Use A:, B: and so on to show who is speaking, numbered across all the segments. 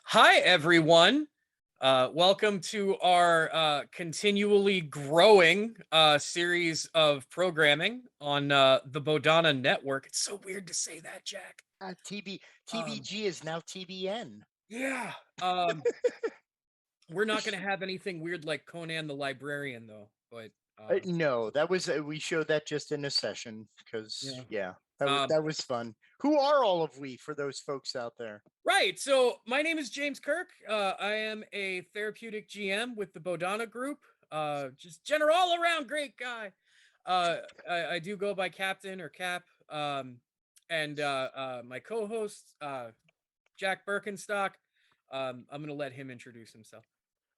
A: Hi, everyone. Welcome to our continually growing series of programming on the Bodhana network. It's so weird to say that, Jack. Um,
B: TBG is now TBN.
A: yeah. We're not going to have anything weird like Conan the Librarian, though. But
B: No, that was we showed that just in a session because
A: yeah.
B: yeah,
A: Um,
B: that was fun. Who are all of we for those folks out there?
A: right. So my name is James Kirk. I am a therapeutic GM with the Bodhana Group. Just general all around great guy. I do go by Captain or Cap. And my co-host, Jack Berkenstock. I'm gonna let him introduce himself.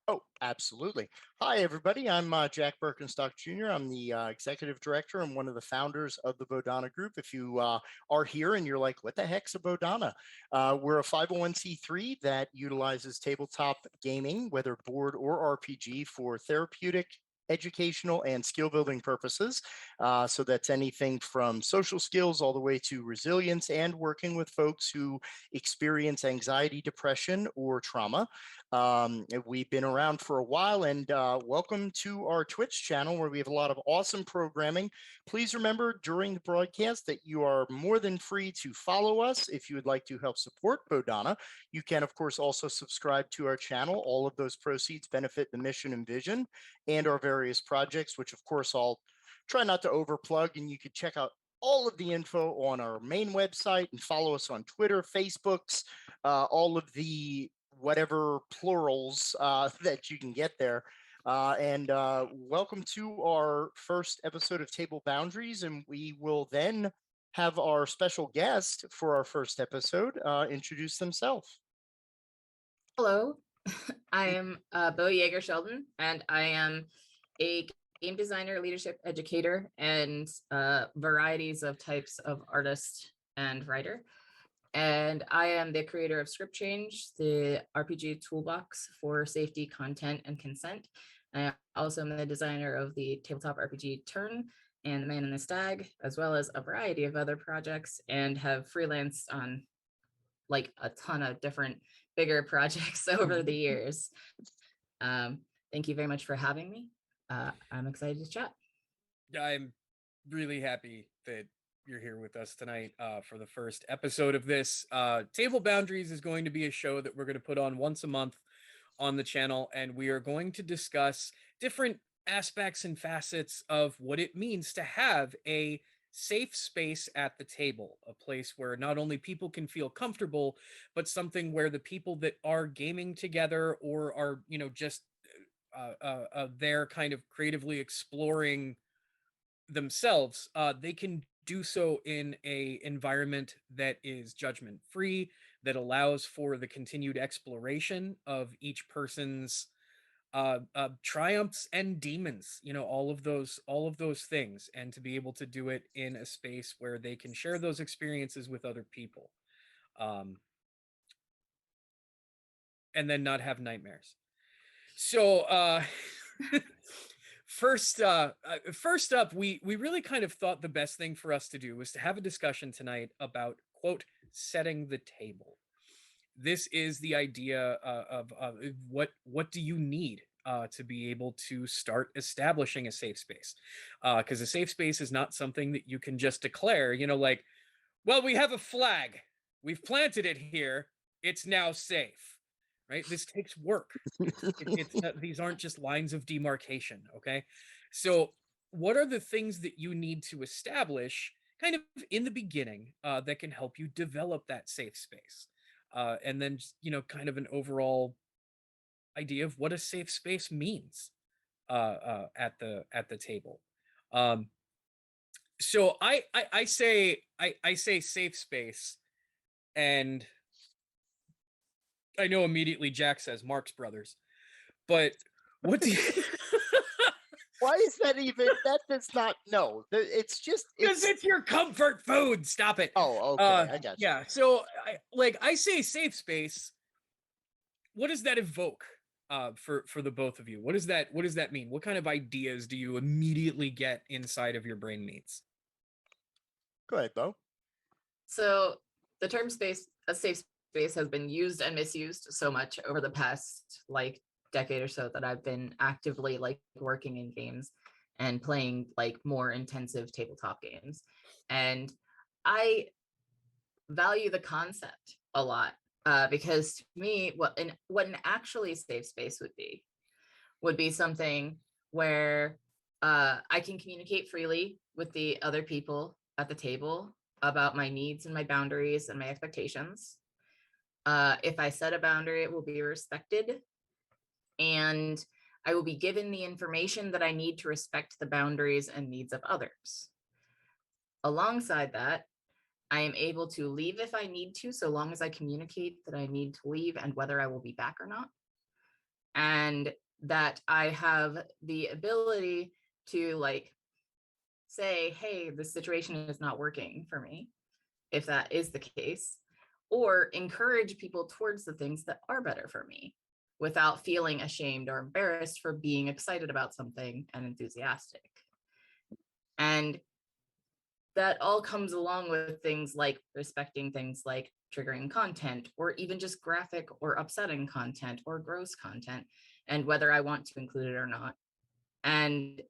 B: Oh, absolutely. Hi, everybody. I'm Jack Berkenstock Jr. I'm the executive director and one of the founders of the Bodhana Group. If you are here and you're like, what the heck's a Bodhana? We're a 501c3 that utilizes tabletop gaming, whether board or RPG, for therapeutic, educational, and skill building purposes. So that's anything from social skills all the way to resilience and working with folks who experience anxiety, depression, or trauma. We've been around for a while, and welcome to our Twitch channel where we have a lot of awesome programming. Please remember during the broadcast that you are more than free to follow us if you would like to help support Bodhana. You can, of course, also subscribe to our channel. All of those proceeds benefit the mission and vision and our various projects, which, of course, I'll try not to overplug, and you could check out all of the info on our main website and follow us on Twitter, Facebooks, all of the whatever plurals that you can get there. And welcome to our first episode of Table Boundaries. And we will then have our special guest for our first episode introduce themselves.
C: Hello, I am Beau Jagr Sheldon, and I am a game designer, leadership educator, and varieties of types of artist and writer. And I am the creator of Script Change, the RPG toolbox for safety, content, and consent. I also am the designer of the tabletop RPG Turn and The Man and the Stag, as well as a variety of other projects, and have freelanced on like a ton of different bigger projects over the years. Thank you very much for having me. I'm excited to chat.
A: I'm really happy that you're here with us tonight for the first episode of this. Table Boundaries is going to be a show that we're going to put on once a month on the channel, and we are going to discuss different aspects and facets of what it means to have a safe space at the table, a place where not only people can feel comfortable, but something where the people that are gaming together or are, just there kind of creatively exploring themselves, they can do so in a environment that is judgment free, that allows for the continued exploration of each person's triumphs and demons, all of those things, and to be able to do it in a space where they can share those experiences with other people, um, and then not have nightmares. So first up, we really kind of thought the best thing for us to do was to have a discussion tonight about, quote, setting the table. This is the idea of what do you need to be able to start establishing a safe space, because a safe space is not something that you can just declare, like, well, we have a flag, we've planted it here, it's now safe. Right, this takes work. It's not, these aren't just lines of demarcation. Okay, so what are the things that you need to establish kind of in the beginning that can help you develop that safe space, and then just, kind of an overall idea of what a safe space means at the table. um so I say safe space, and I know immediately Jack says Marx Brothers, but what do you
B: Why is that even? That does not. No, it's just.
A: because it's your comfort food. Stop it.
B: Oh, okay. I got you.
A: Yeah. So I say safe space. What does that evoke for the both of you? What does that mean? What kind of ideas do you immediately get inside of your brain needs?
B: Go ahead, Bo.
C: So the term space, a safe space has been used and misused so much over the past like decade or so that I've been actively like working in games and playing like more intensive tabletop games. And I value the concept a lot, because to me, what an actually safe space would be something where I can communicate freely with the other people at the table about my needs and my boundaries and my expectations. If I set a boundary, it will be respected, and I will be given the information that I need to respect the boundaries and needs of others. Alongside that, I am able to leave if I need to, so long as I communicate that I need to leave and whether I will be back or not. And that I have the ability to like say, hey, this situation is not working for me, if that is the case, or encourage people towards the things that are better for me without feeling ashamed or embarrassed for being excited about something and enthusiastic. And that all comes along with things like respecting things like triggering content, or even just graphic or upsetting content or gross content, and whether I want to include it or not. And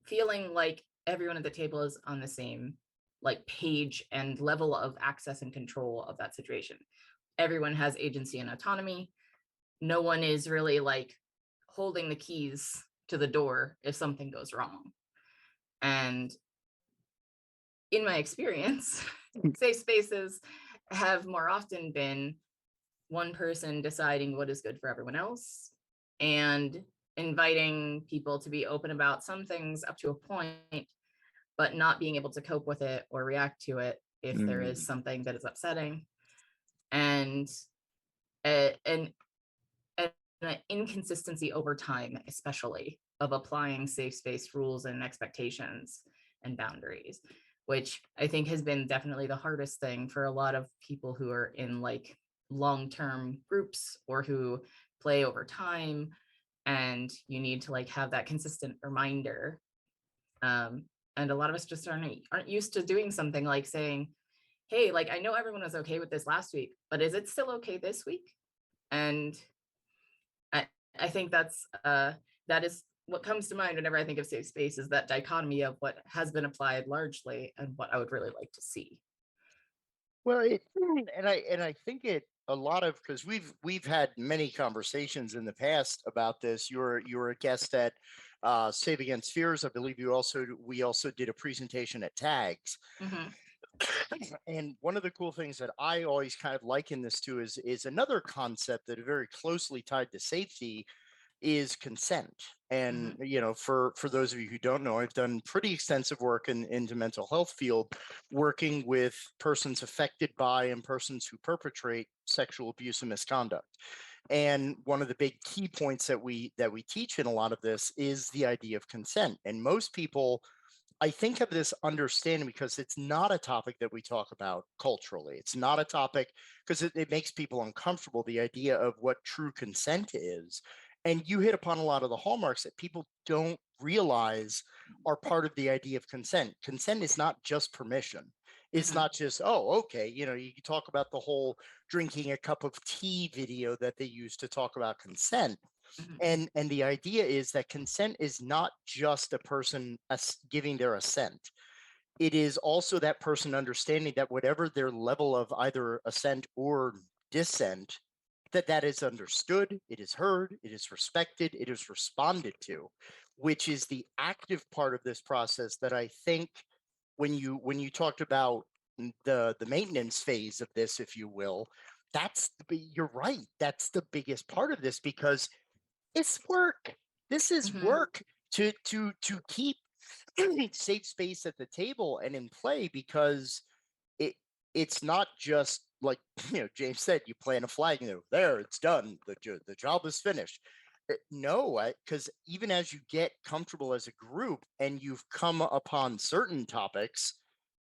C: feeling like everyone at the table is on the same like page and level of access and control of that situation. Everyone has agency and autonomy. No one is really like holding the keys to the door if something goes wrong. And in my experience, safe spaces have more often been one person deciding what is good for everyone else and inviting people to be open about some things up to a point, but not being able to cope with it or react to it if there is something that is upsetting. And an inconsistency over time, especially of applying safe space rules and expectations and boundaries, which I think has been definitely the hardest thing for a lot of people who are in like long-term groups or who play over time, and you need to like have that consistent reminder. And a lot of us just aren't used to doing something like saying, hey, like I know everyone was okay with this last week, but is it still okay this week? And I think that is what comes to mind whenever I think of safe space, is that dichotomy of what has been applied largely and what I would really like to see.
B: Well, I think it a lot of, because we've had many conversations in the past about this. You're a guest at Save Against Fears. I believe we also did a presentation at Tags.
C: Mm-hmm.
B: And one of the cool things that I always kind of liken this to is another concept that is very closely tied to safety, is consent. And for those of you who don't know, I've done pretty extensive work in the mental health field, working with persons affected by and persons who perpetrate sexual abuse and misconduct. And one of the big key points that we teach in a lot of this is the idea of consent. And most people, I think, of this understanding because it's not a topic that we talk about culturally. It's not a topic because it makes people uncomfortable, the idea of what true consent is. And you hit upon a lot of the hallmarks that people don't realize are part of the idea of consent. Consent is not just permission. It's not just, oh, okay, you can talk about the whole drinking a cup of tea video that they use to talk about consent. And the idea is that consent is not just a person giving their assent. It is also that person understanding that whatever their level of either assent or dissent, that is understood, it is heard, it is respected, it is responded to, which is the active part of this process that I think when you talked about the maintenance phase of this, if you will, you're right. That's the biggest part of this, because it's work. This is work to keep safe space at the table and in play, because it's not just like James said, you plant a flag and there it's done, the job is finished. No, because even as you get comfortable as a group and you've come upon certain topics,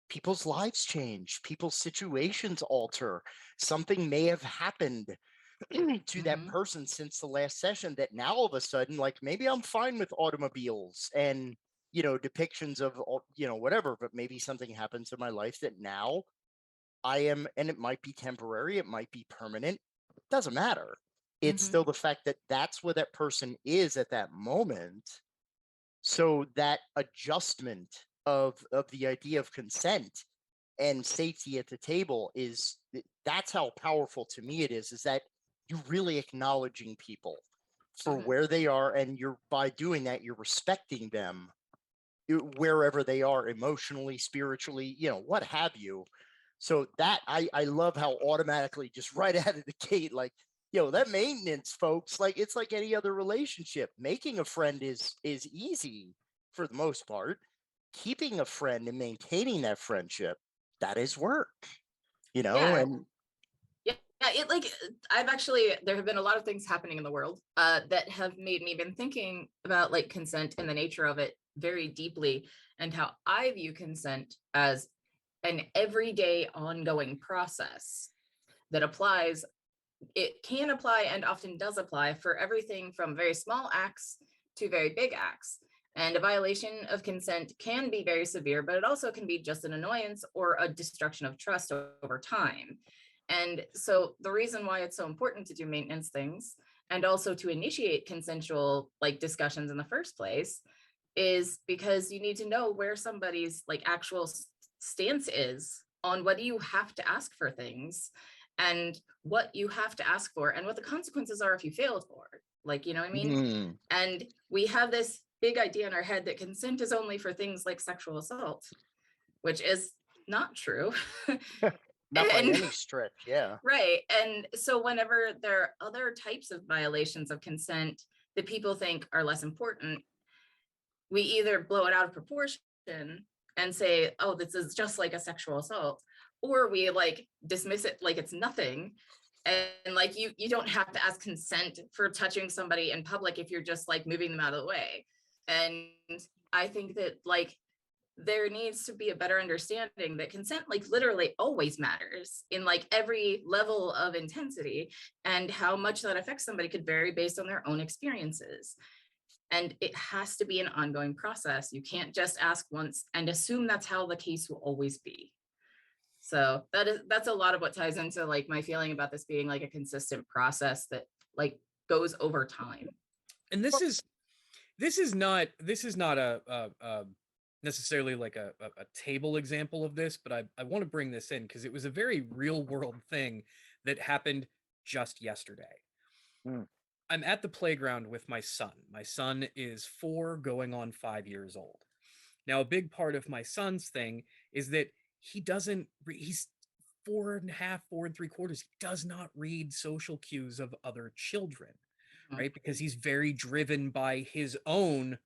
B: people's lives change, people's situations alter. Something may have happened to that person since the last session that now all of a sudden, like, maybe I'm fine with automobiles and depictions of whatever, but maybe something happens in my life that now and it might be temporary, it might be permanent, doesn't matter. It's
C: Mhm.
B: still the fact that that's where that person is at that moment. So that adjustment of the idea of consent and safety at the table that's how powerful to me it is that you're really acknowledging people for
C: Mhm.
B: where they are, and you're, by doing that, you're respecting them wherever they are, emotionally, spiritually, what have you. So that I love how automatically, just right out of the gate, like, that maintenance, folks, like, it's like any other relationship. Making a friend is easy for the most part. Keeping a friend and maintaining that friendship, that is work,
C: Yeah.
B: and
C: Yeah, it like there have been a lot of things happening in the world that have made me been thinking about like consent and the nature of it very deeply, and how I view consent as an everyday ongoing process that applies. It can apply and often does apply for everything from very small acts to very big acts. And a violation of consent can be very severe, but it also can be just an annoyance or a destruction of trust over time. And so the reason why it's so important to do maintenance things and also to initiate consensual like discussions in the first place is because you need to know where somebody's like actual stance is on whether you have to ask for things and what you have to ask for and what the consequences are if you fail for it. Like, you know what I mean?
B: mm,
C: And we have this big idea in our head that consent is only for things like sexual assault, which is not true.
B: not by
C: And
B: any stretch. Yeah.
C: right. And so whenever there are other types of violations of consent that people think are less important, we either blow it out of proportion and say, oh, this is just like a sexual assault, or we like dismiss it like it's nothing. And like you don't have to ask consent for touching somebody in public if you're just like moving them out of the way. And I think that like there needs to be a better understanding that consent like literally always matters in like every level of intensity, and how much that affects somebody could vary based on their own experiences. And it has to be an ongoing process. You can't just ask once and assume that's how the case will always be. So that's a lot of what ties into like my feeling about this being like a consistent process that like goes over time.
A: And this is not a necessarily like a table example of this, but I want to bring this in because it was a very real world thing that happened just yesterday.
B: Mm.
A: I'm at the playground with my son. My son is 4 going on 5 years old. Now, a big part of my son's thing is that he's 4.5, 4 3/4. He does not read social cues of other children,
C: Mhm.
A: right? Because he's very driven by his own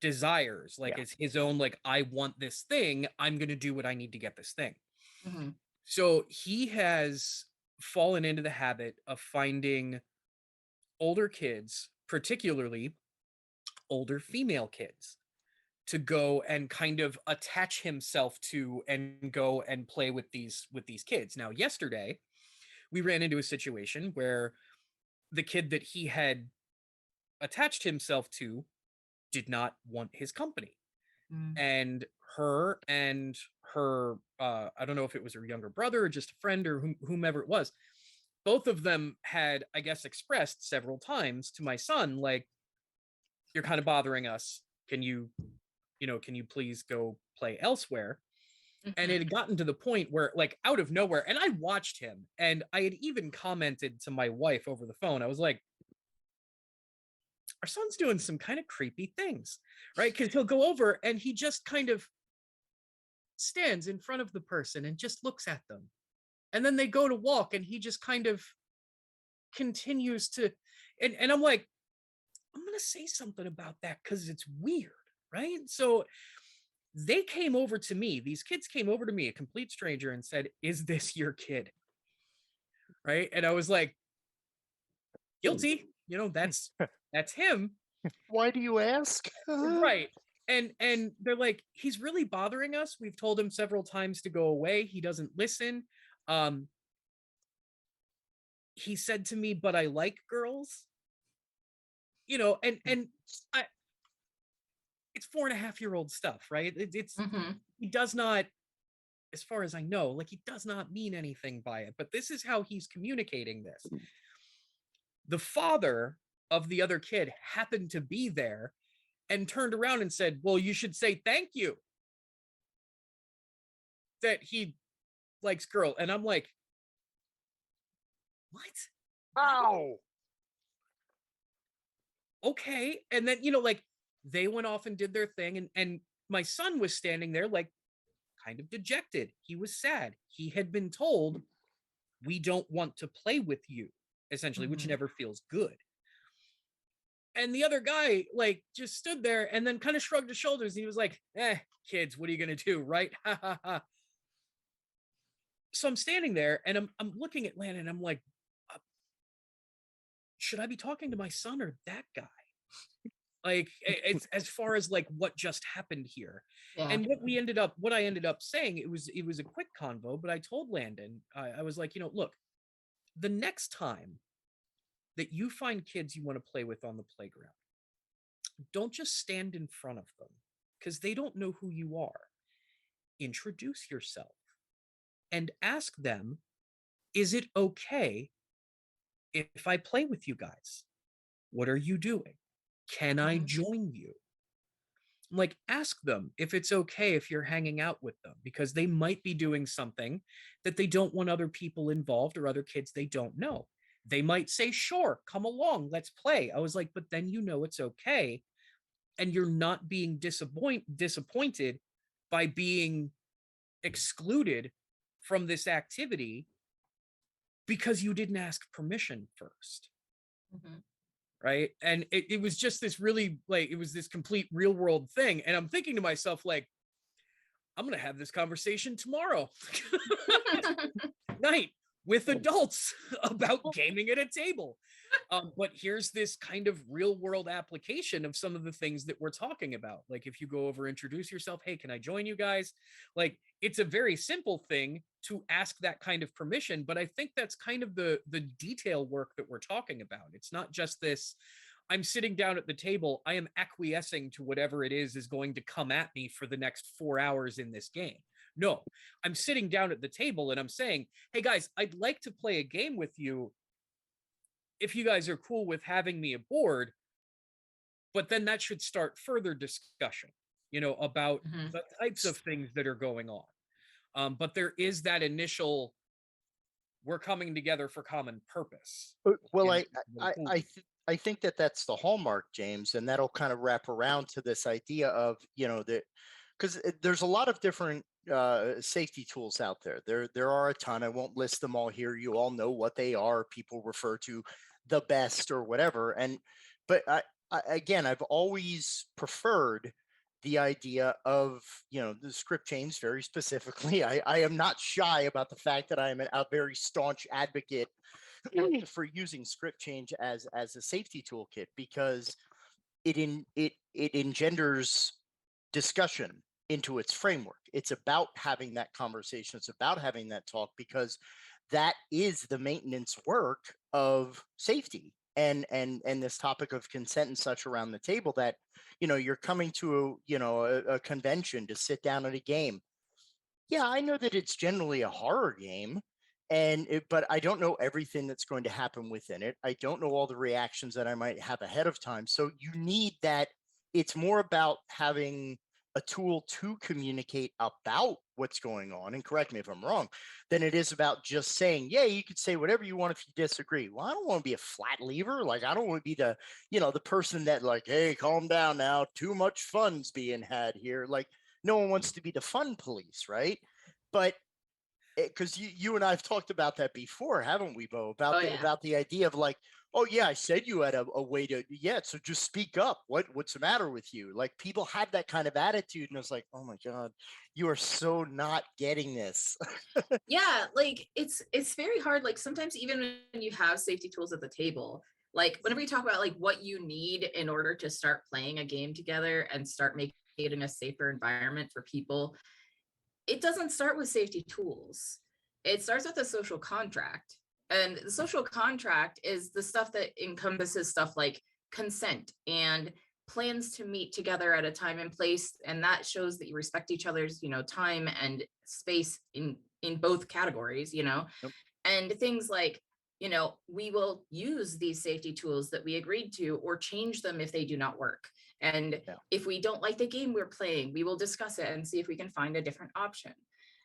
A: desires. Like,
B: Yeah.
A: it's his own, like, I want this thing. I'm going to do what I need to get this thing.
C: Mhm.
A: So he has fallen into the habit of finding older kids, particularly older female kids, to go and kind of attach himself to and go and play with these kids. Now, yesterday, we ran into a situation where the kid that he had attached himself to did not want his company.
C: Mhm.
A: And her I don't know if it was her younger brother or just a friend or whomever it was, both of them had, I guess, expressed several times to my son, like, you're kind of bothering us. Can you please go play elsewhere? And it
C: Mhm.
A: had gotten to the point where, like, out of nowhere, and I watched him, and I had even commented to my wife over the phone. I was like, our son's doing some kind of creepy things, right? Because he'll go over and he just kind of stands in front of the person and just looks at them. And then they go to walk and he just kind of continues to, and I'm like, I'm gonna say something about that because it's weird, right? So these kids came over to me, a complete stranger, and said, "Is this your kid?" Right? And I was like, guilty. That's him.
B: Why do you ask?
A: Right. And they're like, he's really bothering us. We've told him several times to go away. He doesn't listen. Um, he said to me, but I like girls. And I it's 4.5-year-old stuff, right? It's
C: Mhm.
A: he does not as far as I know, like he does not mean anything by it, but this is how he's communicating this. The father of the other kid happened to be there and turned around and said, well, you should say thank you that he likes girl. And I'm like, what?
B: Ow.
A: Okay. And then, you know, like they went off and did their thing. And my son was standing there like kind of dejected. He was sad. He had been told, we don't want to play with you, essentially, which never feels good. And the other guy like just stood there and then kind of shrugged his shoulders. And he was like, kids, what are you going to do? Right. Ha ha ha. So I'm standing there and I'm looking at Landon and I'm like, should I be talking to my son or that guy? Like it's as far as like what just happened here.
C: Yeah.
A: And what I ended up saying, it was a quick convo, but I told Landon, I was like, you know, look, the next time that you find kids you want to play with on the playground, don't just stand in front of them because they don't know who you are. Introduce yourself and ask them, is it okay if I play with you guys? What are you doing? Can I join you? Like, ask them if it's okay if you're hanging out with them, because they might be doing something that they don't want other people involved or other kids they don't know. They might say, sure, come along, let's play. I was like, but then you know it's okay. And you're not being disappointed by being excluded from this activity because you didn't ask permission first. Right. And it was just this really like, it was this complete real world thing. And I'm thinking to myself, like, I'm going to have this conversation tomorrow night with adults about gaming at a table. But here's this kind of real world application of some of the things that we're talking about. Like if you go over, introduce yourself, hey, can I join you guys? Like it's a very simple thing to ask that kind of permission, but I think that's kind of the detail work that we're talking about. It's not just this, I'm sitting down at the table, I am acquiescing to whatever it is going to come at me for the next 4 hours in this game. No, I'm sitting down at the table and I'm saying, hey guys, I'd like to play a game with you if you guys are cool with having me aboard. But then that should start further discussion, you know, about the types of things that are going on. But there is that initial, we're coming together for common purpose.
B: Well, I think that that's the hallmark, James, and that'll kind of wrap around to this idea of, you know, that because there's a lot of different safety tools out there. There are a ton. I won't list them all here. You all know what they are. People refer to the best or whatever. But again, I've always preferred the idea of, you know, the script change very specifically. I am not shy about the fact that I am a very staunch advocate for using script change as a safety toolkit, because it engenders discussion into its framework. It's about having that conversation. It's about having that talk, because that is the maintenance work of safety and this topic of consent and such around the table, that, you know, you're coming to a convention to sit down at a game. Yeah, I know that it's generally a horror game, but I don't know everything that's going to happen within it. I don't know all the reactions that I might have ahead of time. So you need that. It's more about having a tool to communicate about what's going on, and correct me if I'm wrong, than it is about just saying, yeah, you could say whatever you want if you disagree. Well, I don't want to be a flat lever. Like, I don't want to be the person that, like, hey, calm down now, too much fun's being had here. Like, no one wants to be the fun police, right? But because you and I have talked about that before, haven't we, Beau? About the idea of, like, oh yeah, I said you had a way to, so just speak up. What's the matter with you? Like, people have that kind of attitude, and it's like, oh my God, you are so not getting this.
C: Yeah, like it's very hard. Like sometimes even when you have safety tools at the table, like whenever you talk about like what you need in order to start playing a game together and start making it in a safer environment for people, it doesn't start with safety tools. It starts with a social contract. And the social contract is the stuff that encompasses stuff like consent and plans to meet together at a time and place, and that shows that you respect each other's, time and space in both categories,
B: Yep.
C: and things like, we will use these safety tools that we agreed to or change them if they do not work. And
B: Yeah.
C: if we don't like the game we're playing, we will discuss it and see if we can find a different option.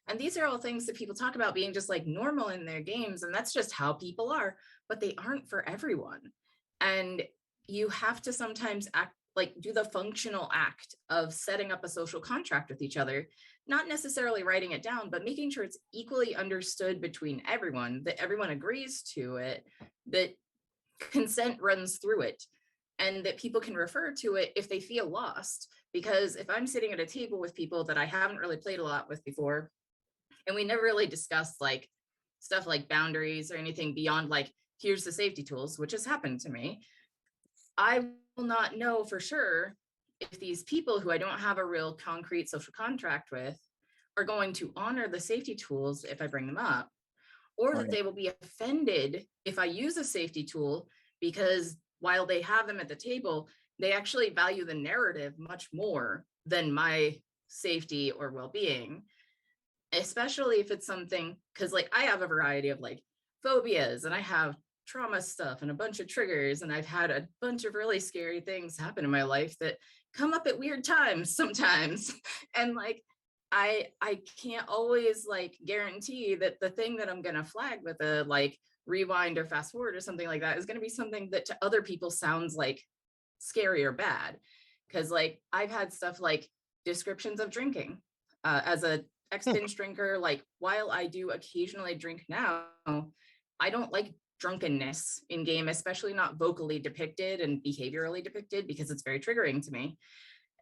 C: And these are all things that people talk about being just like normal in their games, and that's just how people are, but they aren't for everyone. And you have to sometimes act like do the functional act of setting up a social contract with each other, not necessarily writing it down, but making sure it's equally understood between everyone, that everyone agrees to it, that consent runs through it, and that people can refer to it if they feel lost. Because if I'm sitting at a table with people that I haven't really played a lot with before, and we never really discussed like stuff like boundaries or anything beyond like, here's the safety tools, which has happened to me, I will not know for sure if these people who I don't have a real concrete social contract with are going to honor the safety tools if I bring them up, or that
B: Right.
C: they will be offended if I use a safety tool, because while they have them at the table, they actually value the narrative much more than my safety or well-being, especially if it's something, because like I have a variety of like phobias, and I have trauma stuff and a bunch of triggers, and I've had a bunch of really scary things happen in my life that come up at weird times sometimes. And like I can't always like guarantee that the thing that I'm gonna flag with a like rewind or fast forward or something like that is gonna be something that to other people sounds like scary or bad. Because like I've had stuff like descriptions of drinking, as a ex-binge drinker, like while I do occasionally drink now, I don't like drunkenness in game, especially not vocally depicted and behaviorally depicted, because it's very triggering to me.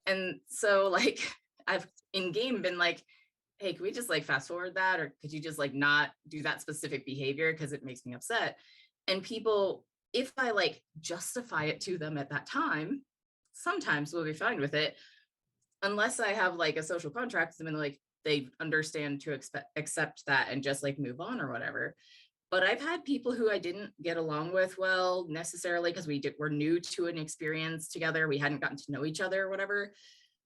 C: And so like I've in game been like, hey, can we just like fast forward that, or could you just like not do that specific behavior because it makes me upset? And people, if I like justify it to them at that time, sometimes we'll be fine with it, unless I have like a social contract with them and like they understand to accept that and just like move on or whatever. But I've had people who I didn't get along with well necessarily because we're new to an experience together, we hadn't gotten to know each other or whatever,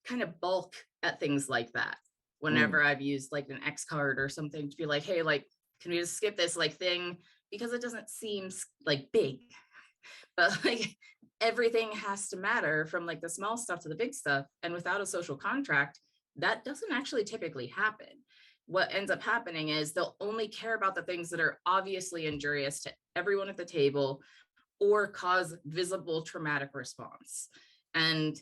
C: kind of balk at things like that whenever I've used like an X card or something to be like, hey, like, can we just skip this like thing, because it doesn't seem like big. But like everything has to matter, from like the small stuff to the big stuff, and without a social contract that doesn't actually typically happen. What ends up happening is they'll only care about the things that are obviously injurious to everyone at the table or cause visible traumatic response. And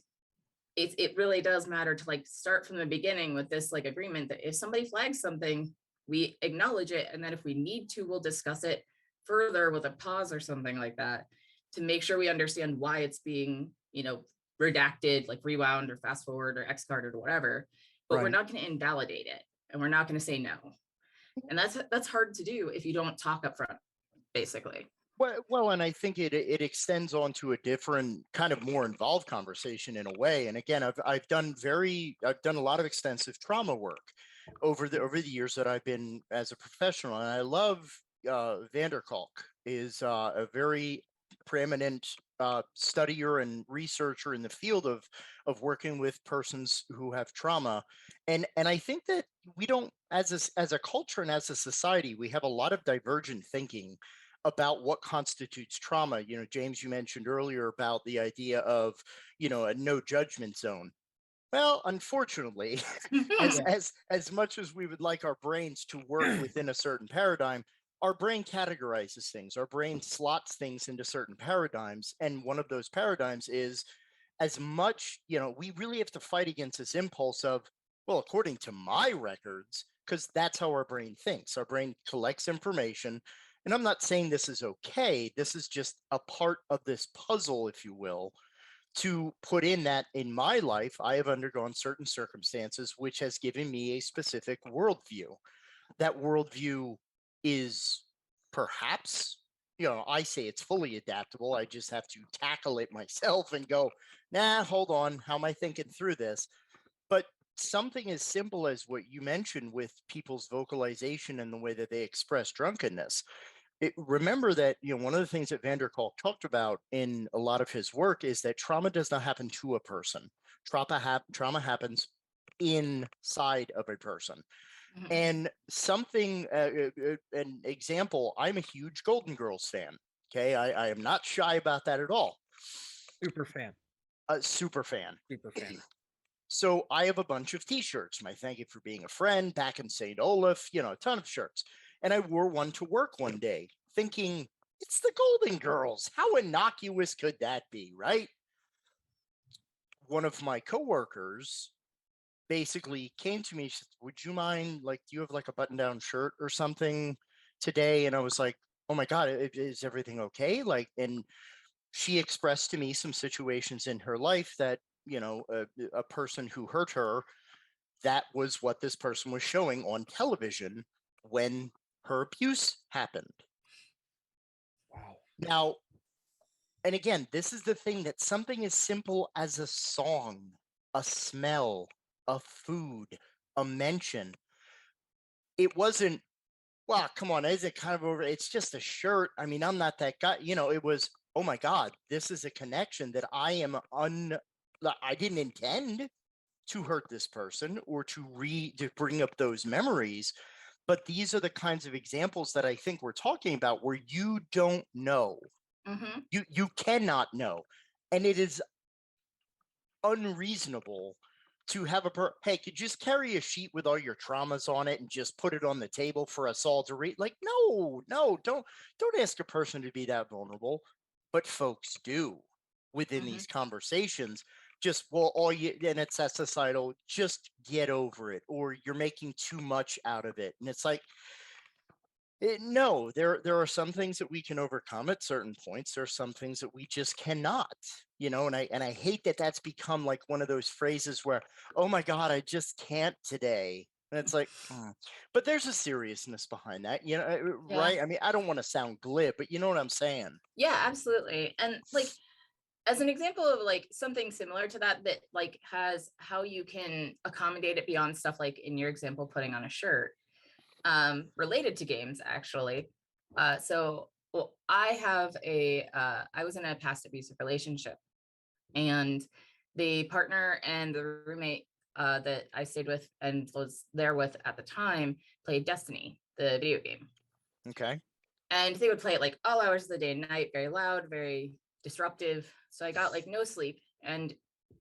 C: it really does matter to like start from the beginning with this like agreement that if somebody flags something, we acknowledge it, and then if we need to, we'll discuss it further with a pause or something like that, to make sure we understand why it's being, redacted, like rewound or fast forward or X carded or whatever. But we're
B: Right.
C: not going to invalidate it, and we're not going to say no. And that's hard to do if you don't talk up front, basically.
B: Well, and I think it extends on to a different kind of more involved conversation in a way. And again, I've done a lot of extensive trauma work over the years that I've been as a professional, and I love Vanderkalk is a very preeminent studier and researcher in the field of working with persons who have trauma, and I think that we don't, as a culture and as a society, we have a lot of divergent thinking about what constitutes trauma. James, you mentioned earlier about the idea of, a no judgment zone. Well, unfortunately, as much as we would like our brains to work within a certain paradigm, our brain categorizes things. Our brain slots things into certain paradigms, and one of those paradigms is, as much, we really have to fight against this impulse of, well, according to my records, because that's how our brain thinks. Our brain collects information. And I'm not saying this is okay. This is just a part of this puzzle, if you will, to put in that in my life, I have undergone certain circumstances which has given me a specific worldview. That worldview is perhaps, I say it's fully adaptable. I just have to tackle it myself and go, nah, hold on. How am I thinking through this? But something as simple as what you mentioned with people's vocalization and the way that they express drunkenness. remember that, one of the things that Van der Kolk talked about in a lot of his work is that trauma does not happen to a person. Trauma happens inside of a person.
C: Mhm.
B: And an example, I'm a huge Golden Girls fan. Okay. I am not shy about that at all.
A: Super fan.
B: A super fan.
A: Super fan.
B: So I have a bunch of t-shirts. My thank you for being a friend back in St. Olaf, a ton of shirts. And I wore one to work one day thinking, it's the Golden Girls. How innocuous could that be, right? One of my coworkers basically came to me, she said, would you mind, like, do you have like a button-down shirt or something today? And I was like, oh my God, is everything okay? Like, and she expressed to me some situations in her life that, a person who hurt her, that was what this person was showing on television when her abuse happened.
A: Wow.
B: Now, and again, this is the thing, that something as simple as a song, a smell, a food, a mention, it wasn't, well, come on, is it kind of over? It's just a shirt. I mean, I'm not that guy. It was, oh my God, this is a connection that I didn't intend to hurt this person or to bring up those memories. But these are the kinds of examples that I think we're talking about, where you don't know.
C: Mhm.
B: You cannot know. And it is unreasonable to have hey, could you just carry a sheet with all your traumas on it and just put it on the table for us all to read? Like, no, don't ask a person to be that vulnerable. But folks do within
C: Mhm.
B: these conversations. Just, and it's that societal, just get over it, or you're making too much out of it. And it's like, no, there are some things that we can overcome at certain points. There are some things that we just cannot, and I hate that that's become like one of those phrases where, oh my God, I just can't today. And it's like, but there's a seriousness behind that,
C: Yeah.
B: right? I mean, I don't want to sound glib, but you know what I'm saying?
C: Yeah, absolutely. And like, as an example of like something similar to that like has how you can accommodate it beyond stuff like in your example putting on a shirt, related to games actually. So well, I was in a past abusive relationship, and the partner and the roommate that I stayed with and was there with at the time played Destiny, the video game.
B: Okay.
C: And they would play it like all hours of the day and night, very loud, very disruptive. So I got like no sleep, and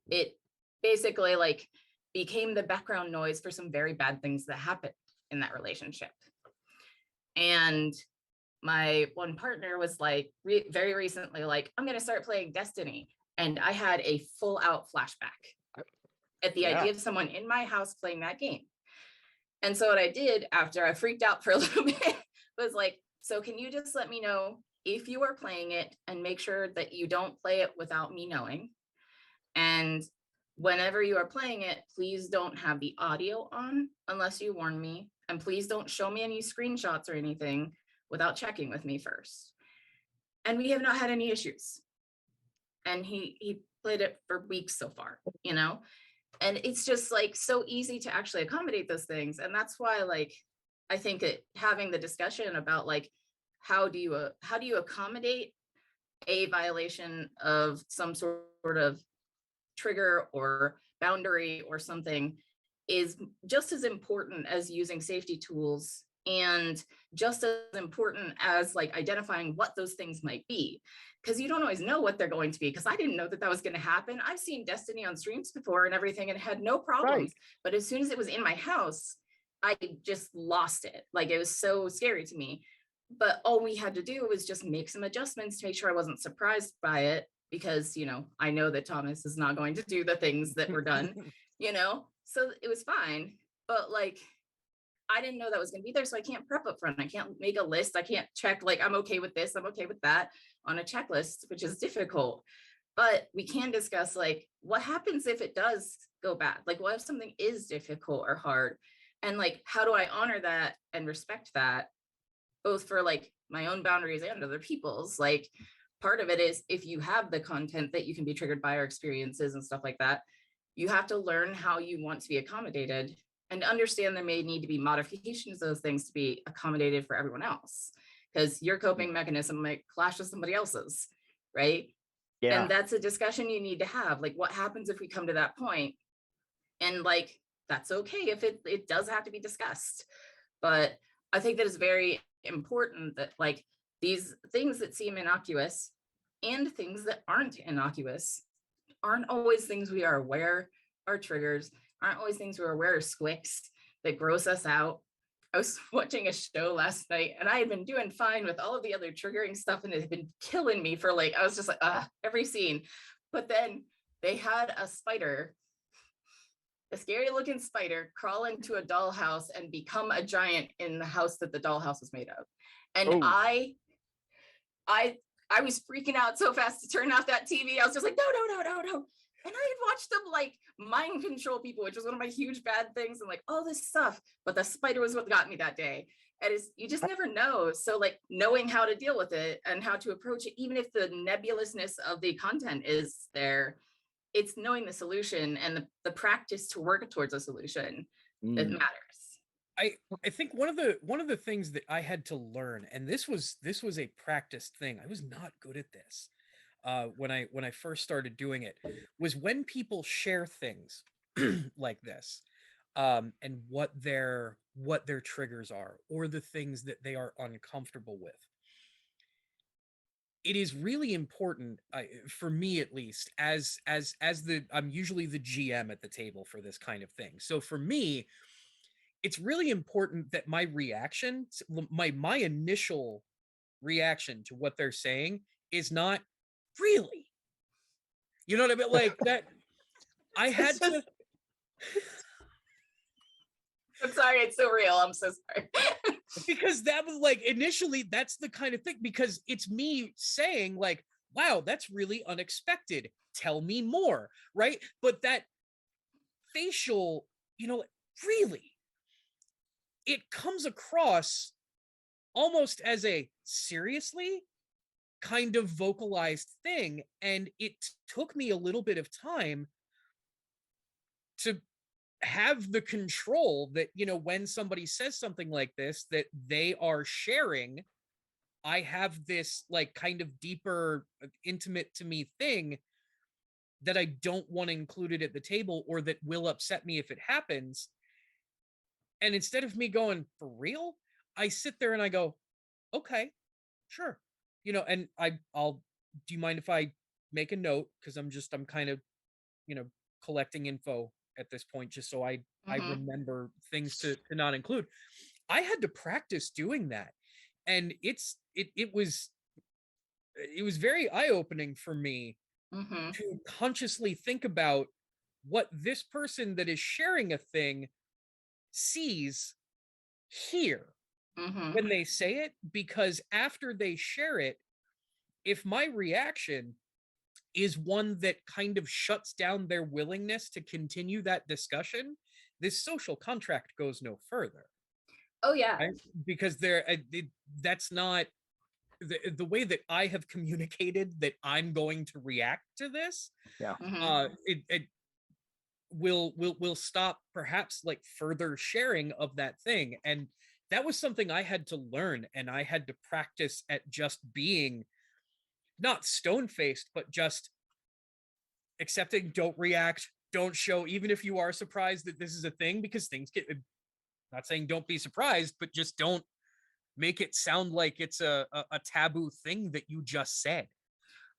C: it basically like became the background noise for some very bad things that happened in that relationship. And my one partner was like very recently like, I'm going to start playing Destiny, and I had a full out flashback at the
B: Yeah.
C: idea of someone in my house playing that game. And so what I did after I freaked out for a little bit was like, so can you just let me know if you are playing it and make sure that you don't play it without me knowing? And whenever you are playing it, please don't have the audio on unless you warn me. And please don't show me any screenshots or anything without checking with me first. And we have not had any issues. And he played it for weeks so far, and it's just like so easy to actually accommodate those things. And that's why like I think having the discussion about like how do you accommodate a violation of some sort of trigger or boundary or something is just as important as using safety tools, and just as important as like identifying what those things might be, because you don't always know what they're going to be. Because I didn't know that that was going to happen. I've seen Destiny on streams before and everything and had no problems,
B: Right.
C: but as soon as it was in my house, I just lost it. Like, it was so scary to me. But all we had to do was just make some adjustments to make sure I wasn't surprised by it, because I know that Thomas is not going to do the things that were done, so it was fine. But like, I didn't know that was going to be there, so I can't prep up front. I can't make a list. I can't check like, I'm okay with this, I'm okay with that on a checklist, which is difficult. But we can discuss like, what happens if it does go bad? Like, what if something is difficult or hard? And like, how do I honor that and respect that, both for like my own boundaries and other people's? Like, part of it is, if you have the content that you can be triggered by, or experiences and stuff like that, you have to learn how you want to be accommodated, and understand there may need to be modifications of those things to be accommodated for everyone else. because your coping mechanism might clash with somebody else's, right?
B: Yeah.
C: And that's a discussion you need to have. Like, what happens if we come to that point? And like, that's okay if it does have to be discussed. But I think that it's very important that like these things that seem innocuous and things that aren't innocuous aren't always things we are aware are triggers, aren't always things we're aware are squicks that gross us out. I was watching a show last night and I had been doing fine with all of the other triggering stuff and it had been killing me for like, I was just like, every scene. But then they had a spider, a scary looking spider, crawl into a dollhouse and become a giant in the house that the dollhouse was made of. And I was freaking out so fast to turn off that TV. I was just like, no. And I had watched them like mind control people, which was one of my huge bad things, and like all this stuff. But the spider was what got me that day. And you just never know. So like knowing how to deal with it and how to approach it, even if the nebulousness of the content is there, it's knowing the solution and the practice to work towards a solution that matters.
A: I think one of the things that I had to learn, and this was a practiced thing. I was not good at this when I first started doing it, was when people share things like this, and what their triggers are, or the things that they are uncomfortable with. It is really important, for me at least, as I'm usually the GM at the table for this kind of thing. So for me, it's really important that my reaction, my initial reaction to what they're saying is not really. You know what I mean? Like that. I had to.
C: I'm sorry, it's so real. I'm so sorry.
A: Because that was like, initially, that's the kind of thing, because it's me saying like, wow, that's really unexpected. Tell me more, right? But that facial, really, it comes across almost as a seriously kind of vocalized thing. And it took me a little bit of time to have the control that, when somebody says something like this, that they are sharing, I have this like kind of deeper, intimate to me thing that I don't want included at the table, or that will upset me if it happens. And instead of me going, for real, I sit there and I go, okay, sure. And I'll, do you mind if I make a note? Because I'm kind of, collecting info at this point, just so I remember things to not include. I had to practice doing that. And it was very eye-opening for me to consciously think about what this person that is sharing a thing sees here when they say it, because after they share it, if my reaction is one that kind of shuts down their willingness to continue that discussion, this social contract goes no further.
C: Oh yeah.
A: Right? Because that's not the way that I have communicated that I'm going to react to this.
B: Yeah.
A: It will stop perhaps like further sharing of that thing. And that was something I had to learn, and I had to practice at just being not stone-faced, but just accepting, don't react, don't show, even if you are surprised that this is a thing, because things get, not saying don't be surprised, but just don't make it sound like it's a taboo thing that you just said.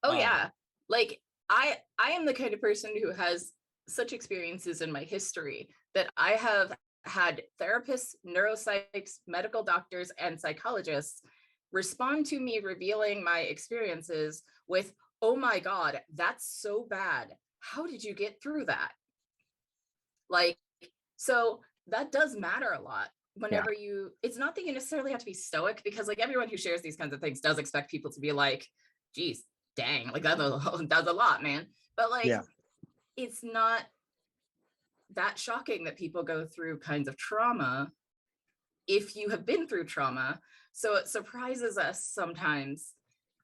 C: Oh yeah. Like I am the kind of person who has such experiences in my history that I have had therapists, neuropsychs, medical doctors, and psychologists respond to me revealing my experiences with, oh my God, that's so bad. How did you get through that? Like, so that does matter a lot whenever it's not that you necessarily have to be stoic, because like everyone who shares these kinds of things does expect people to be like, geez, dang, like that's a lot, man. But like, it's not that shocking that people go through kinds of trauma if you have been through trauma. So it surprises us sometimes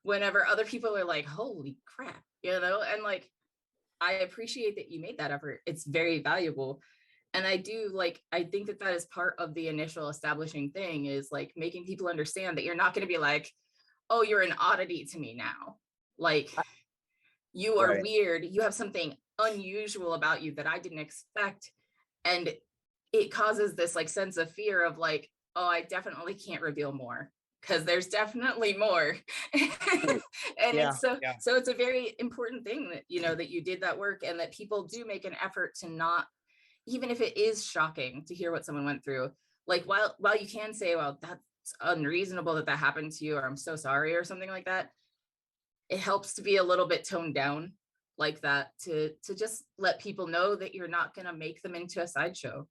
C: whenever other people are like, holy crap, and like, I appreciate that you made that effort. It's very valuable. And I do like, I think that that is part of the initial establishing thing, is like making people understand that you're not going to be like, oh, you're an oddity to me now. Like, you are
B: Right.
C: weird. You have something unusual about you that I didn't expect. And it causes this like sense of fear of like, oh, I definitely can't reveal more, because there's definitely more. And
B: Yeah.
C: it's so
A: Yeah.
C: so it's a very important thing that, you know, that you did that work, and that people do make an effort to not, even if it is shocking to hear what someone went through, like while you can say, well, that's unreasonable that that happened to you, or I'm so sorry, or something like that, it helps to be a little bit toned down like that, to just let people know that you're not going to make them into a sideshow.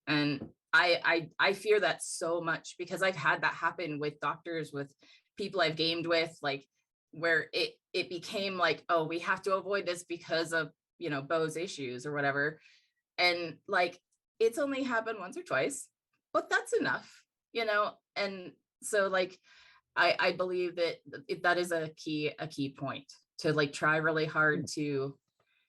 C: And I fear that so much, because I've had that happen with doctors, with people I've gamed with, like where it became like, oh, we have to avoid this because of, you know, Beau's issues or whatever. And like, it's only happened once or twice, but that's enough, you know. And so like, I believe that that is a key point, to like try really hard to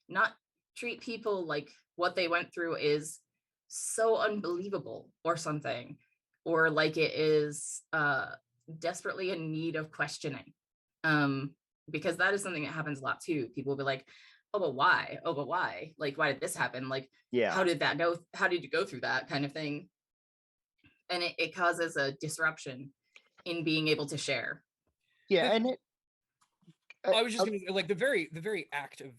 C: not treat people like what they went through is so unbelievable or something, or like it is desperately in need of questioning. um because that is something that happens a lot too. People will be like, oh but why, oh but why, like why did this happen, like
B: Yeah.
C: how did that go, how did you go through that kind of thing. And it causes a disruption in being able to share.
B: Yeah.
A: The-
B: And it,
A: I was just gonna like the very act of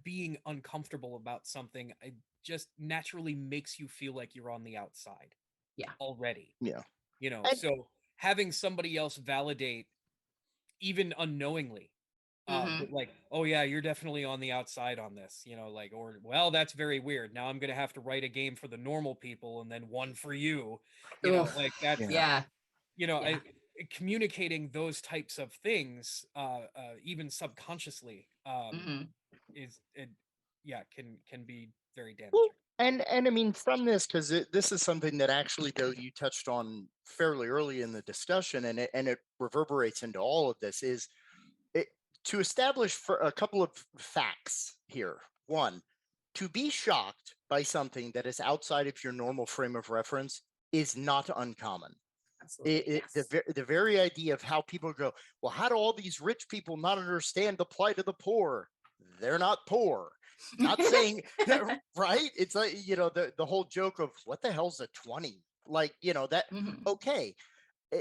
A: being uncomfortable about something, it just naturally makes you feel like you're on the outside.
C: Yeah.
A: Already.
B: yeah.
A: You know,
B: And
A: so having somebody else validate, even unknowingly,
C: Mhm.
A: that like, oh yeah, you're definitely on the outside on this, you know, like, or well, that's very weird. Now I'm gonna have to write a game for the normal people and then one for you, you know,
C: Oof.
A: like that's
B: Yeah.
C: Yeah.
A: you know,
C: Yeah.
A: communicating those types of things, even subconsciously,
C: Mhm.
A: is it, yeah, can be very
B: Well,
A: damaging.
B: and I mean, from this, because this is something that actually, though, you touched on fairly early in the discussion, and it reverberates into all of this, is it, to establish for a couple of facts here. One, to be shocked by something that is outside of your normal frame of reference is not uncommon.
C: Absolutely. Yes.
B: The very idea of how people go, well, how do all these rich people not understand the plight of the poor? They're not poor. Not saying that, right? It's like, you know, the whole joke of what the hell's a 20? Like, you know, that,
C: Mhm.
B: okay.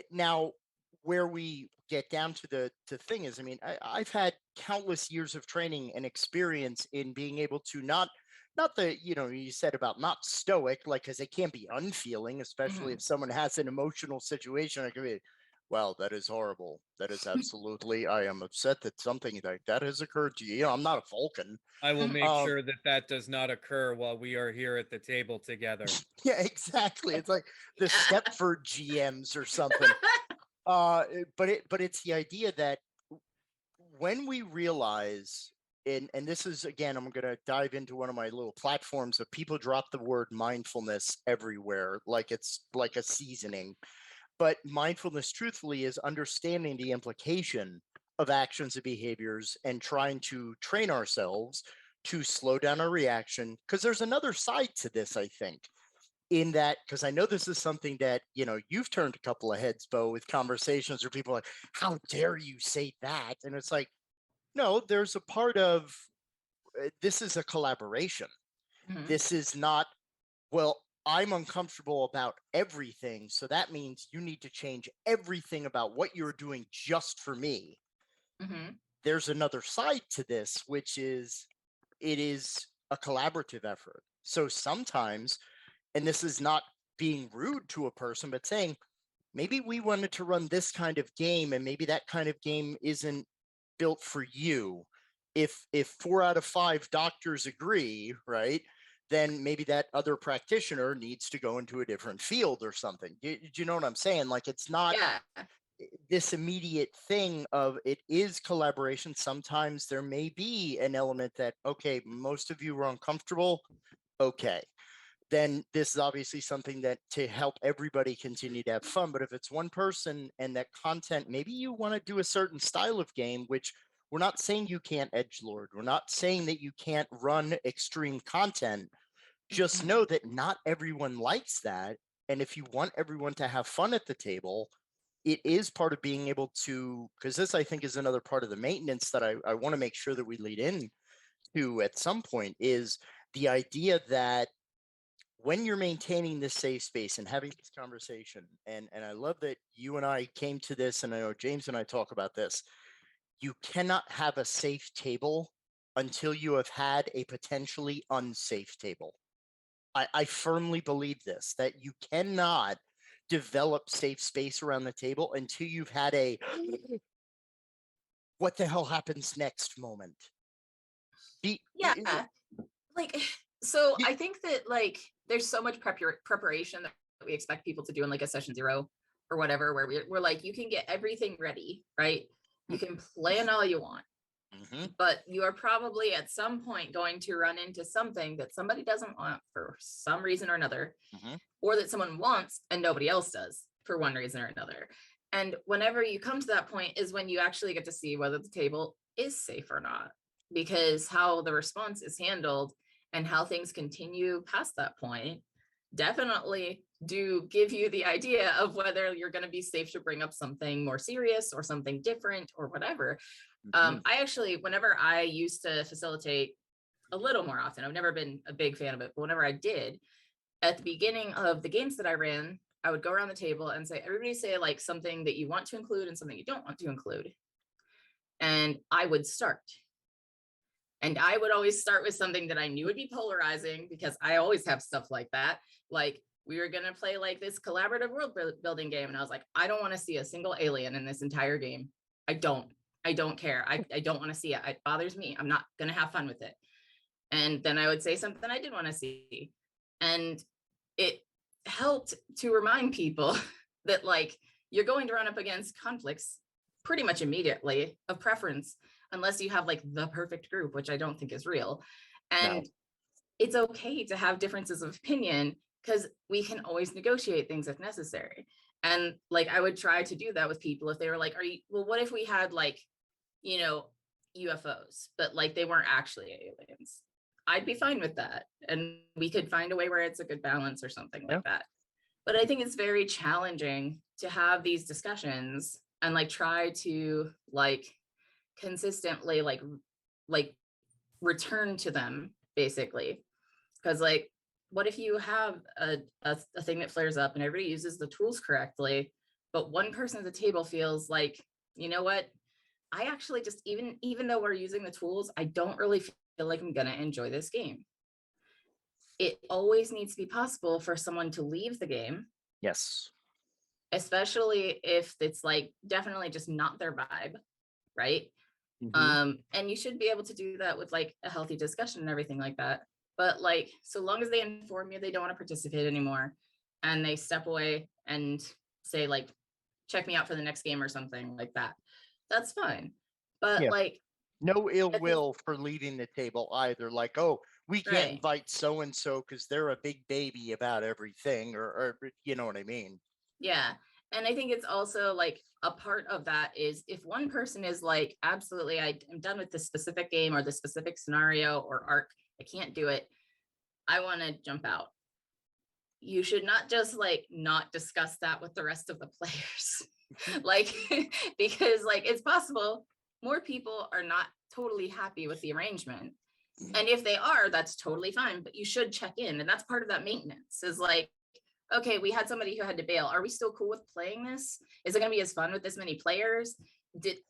B: Now, where we get down to the thing is, I mean, I've had countless years of training and experience in being able to not the, you know, you said about not stoic, like, because it can't be unfeeling, especially
C: Mhm.
B: if someone has an emotional situation. I can be, well, that is horrible. That is absolutely, I am upset that something like that has occurred to you. You know, I'm not a Vulcan.
A: I will make
B: Um,
A: sure that that does not occur while we are here at the table together.
B: yeah, exactly. It's like the
C: Yeah.
B: Stepford GMs or something. But it's the idea that when we realize, and this is, again, I'm going to dive into one of my little platforms of people drop the word mindfulness everywhere like it's like a seasoning. But mindfulness, truthfully, is understanding the implication of actions and behaviors and trying to train ourselves to slow down our reaction, because there's another side to this, I think, in that, because I know this is something that, you know, you've turned a couple of heads, Beau, with conversations where people are like, how dare you say that? And it's like, no, there's a part of this is a collaboration.
C: Mhm.
B: This is not, well, I'm uncomfortable about everything, so that means you need to change everything about what you're doing just for me.
C: Mhm.
B: There's another side to this, which is it is a collaborative effort. So sometimes, and this is not being rude to a person, but saying, maybe we wanted to run this kind of game, and maybe that kind of game isn't built for you. If 4 out of 5 doctors agree, right, then maybe that other practitioner needs to go into a different field or something. Do you know what I'm saying? Like, it's not
C: Yeah.
B: this immediate thing of, it is collaboration. Sometimes there may be an element that, okay, most of you are uncomfortable. Okay, then this is obviously something that to help everybody continue to have fun. But if it's one person and that content, maybe you want to do a certain style of game, which we're not saying you can't edgelord. We're not saying that you can't run extreme content, just know that not everyone likes that. And if you want everyone to have fun at the table, it is part of being able to, because this, I think, is another part of the maintenance that I want to make sure that we lead in to at some point, is the idea that when you're maintaining this safe space and having this conversation, and I love that you and I came to this, and I know James and I talk about this, you cannot have a safe table until you have had a potentially unsafe table. I firmly believe this, that you cannot develop safe space around the table until you've had a what the hell happens next moment.
C: Yeah, like, so I think that like there's so much preparation that we expect people to do in like a session 0 or whatever, where we're like, you can get everything ready, right? You can plan all you want, but you are probably at some point going to run into something that somebody doesn't want for some reason or another, or that someone wants and nobody else does for one reason or another. And whenever you come to that point is when you actually get to see whether the table is safe or not, because how the response is handled and how things continue past that point definitely do give you the idea of whether you're going to be safe to bring up something more serious or something different or whatever. I actually, whenever I used to facilitate a little more often, I've never been a big fan of it, but whenever I did, at the beginning of the games that I ran, I would go around the table and say, everybody say like something that you want to include and something you don't want to include. And I would start. And I would always start with something that I knew would be polarizing, because I always have stuff like that. Like, we were going to play like this collaborative world building game. And I was like, I don't want to see a single alien in this entire game. I don't care. I don't want to see it. It bothers me. I'm not going to have fun with it. And then I would say something I did want to see. And it helped to remind people that like, you're going to run up against conflicts pretty much immediately of preference, unless you have like the perfect group, which I don't think is real. And it's okay to have differences of opinion, because we can always negotiate things if necessary. And like, I would try to do that with people if they were like, well, what if we had like, you know, UFOs, but like they weren't actually aliens? I'd be fine with that. And we could find a way where it's a good balance or something like that. But I think it's very challenging to have these discussions and like try to like consistently like return to them, basically. Because like, what if you have a thing that flares up and everybody uses the tools correctly, but one person at the table feels like, you know what, I actually just, even though we're using the tools, I don't really feel like I'm gonna enjoy this game. It always needs to be possible for someone to leave the game.
B: Yes.
C: Especially if it's like definitely just not their vibe, right? And you should be able to do that with like a healthy discussion and everything like that. But like, so long as they inform you they don't want to participate anymore, and they step away and say like, check me out for the next game or something like that, that's fine. But like,
B: no ill will for leaving the table either. Like, oh, we can't invite so and so because they're a big baby about everything, or you know what I mean?
C: Yeah. And I think it's also like a part of that is if one person is like, absolutely, I'm done with this specific game or this specific scenario or arc, I can't do it, I want to jump out. You should not just like not discuss that with the rest of the players. Like, because like, it's possible more people are not totally happy with the arrangement. And if they are, that's totally fine, but you should check in. And that's part of that maintenance, is like, okay, we had somebody who had to bail. Are we still cool with playing this? Is it going to be as fun with this many players?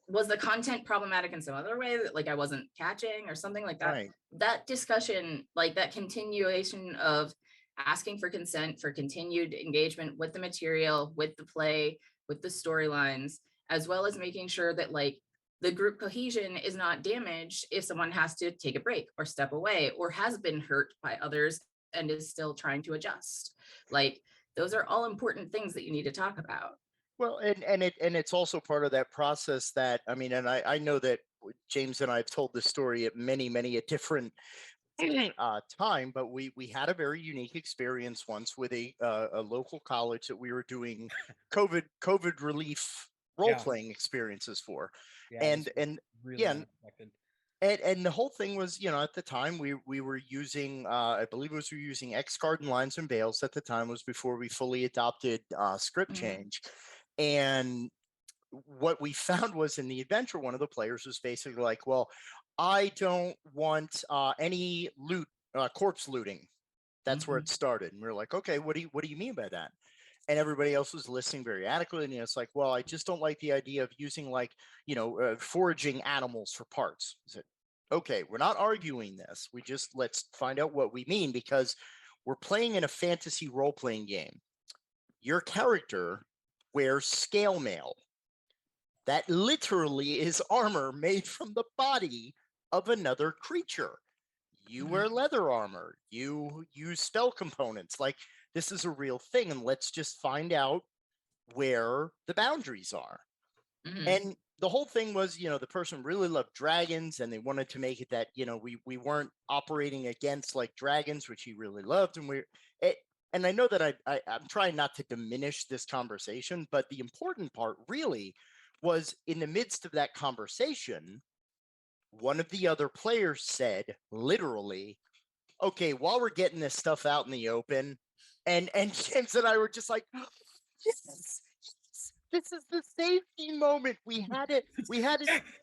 C: Was the content problematic in some other way that like I wasn't catching or something like that? That discussion, like that continuation of asking for consent for continued engagement with the material, with the play, with the storylines, as well as making sure that like the group cohesion is not damaged if someone has to take a break or step away or has been hurt by others and is still trying to adjust. Like, those are all important things that you need to talk about.
B: Well, and it's also part of that process that, I mean, and I know that James and I have told this story at many a different time, but we had a very unique experience once with a local college that we were doing COVID relief role playing experiences for, and
A: really unexpected.
B: And the whole thing was, at the time we were using, I believe we were using X-Card and Lines and Bales at the time, was before we fully adopted script change. And what we found was in the adventure, one of the players was basically like, well, I don't want any loot, corpse looting. That's where it started. And we were like, okay, what do you mean by that? And everybody else was listening very adequately. And it's like, well, I just don't like the idea of using foraging animals for parts. I said, okay, we're not arguing this. Let's find out what we mean, because we're playing in a fantasy role-playing game. Your character wears scale mail. That literally is armor made from the body of another creature. You wear leather armor. You use spell components. Like, this is a real thing, and let's just find out where the boundaries are. And the whole thing was, the person really loved dragons, and they wanted to make it that, we weren't operating against like dragons, which he really loved. And I know that I'm trying not to diminish this conversation, but the important part really was, in the midst of that conversation, one of the other players said, literally, okay, while we're getting this stuff out in the open, and James and I were just like, yes, this is the safety moment. We had it.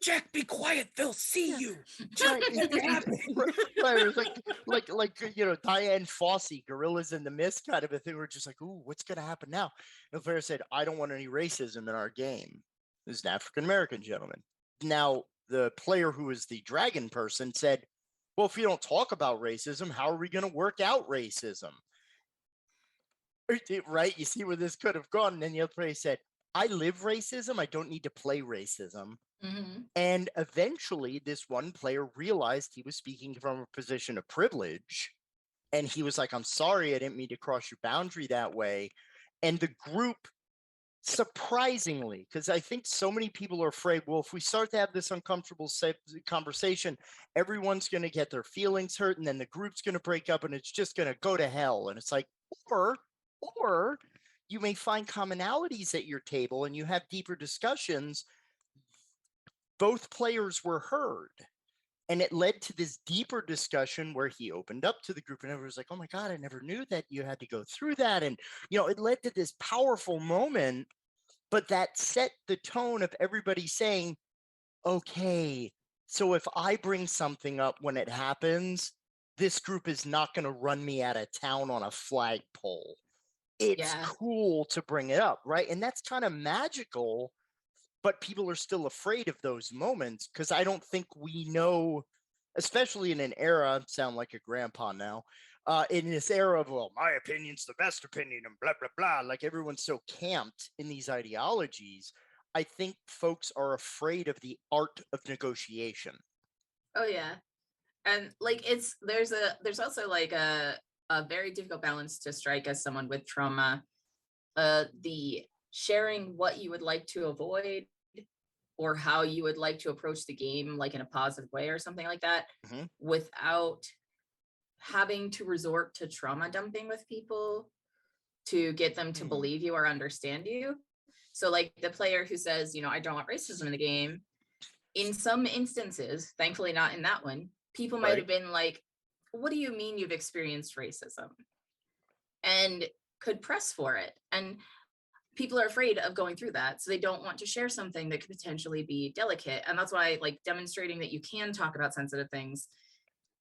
A: Jack, be quiet. They'll see you.
B: Right. Right. It was like Diane Fossey, Gorillas in the Mist kind of a thing. We're just like, ooh, what's going to happen now? And the player said, I don't want any racism in our game. This is an African-American gentleman. Now, the player who is the dragon person said, well, if you don't talk about racism, how are we going to work out racism? Right? You see where this could have gone. And then the other player said, I live racism. I don't need to play racism. And eventually, this one player realized he was speaking from a position of privilege. And he was like, I'm sorry, I didn't mean to cross your boundary that way. And the group, surprisingly, because I think so many people are afraid, well, if we start to have this uncomfortable conversation, everyone's going to get their feelings hurt, and then the group's going to break up, and it's just going to go to hell. And it's like, or you may find commonalities at your table and you have deeper discussions. Both players were heard. And it led to this deeper discussion where he opened up to the group, and everyone was like, oh my God, I never knew that you had to go through that. And, it led to this powerful moment, but that set the tone of everybody saying, okay, so if I bring something up when it happens, this group is not going to run me out of town on a flagpole. It's cool to bring it up, right? And that's kind of magical. But people are still afraid of those moments, because I don't think we know, especially in an era, sound like a grandpa now, in this era of, well, my opinion's the best opinion and blah, blah, blah, like everyone's so camped in these ideologies. I think folks are afraid of the art of negotiation.
C: Oh, yeah. And like, there's also like a very difficult balance to strike as someone with trauma. The sharing what you would like to avoid, or how you would like to approach the game, like in a positive way or something like that, without having to resort to trauma dumping with people to get them to believe you or understand you. So like the player who says, I don't want racism in the game, in some instances, thankfully not in that one, people might have been like, what do you mean you've experienced racism? And could press for it. And people are afraid of going through that, so they don't want to share something that could potentially be delicate. And that's why, like, demonstrating that you can talk about sensitive things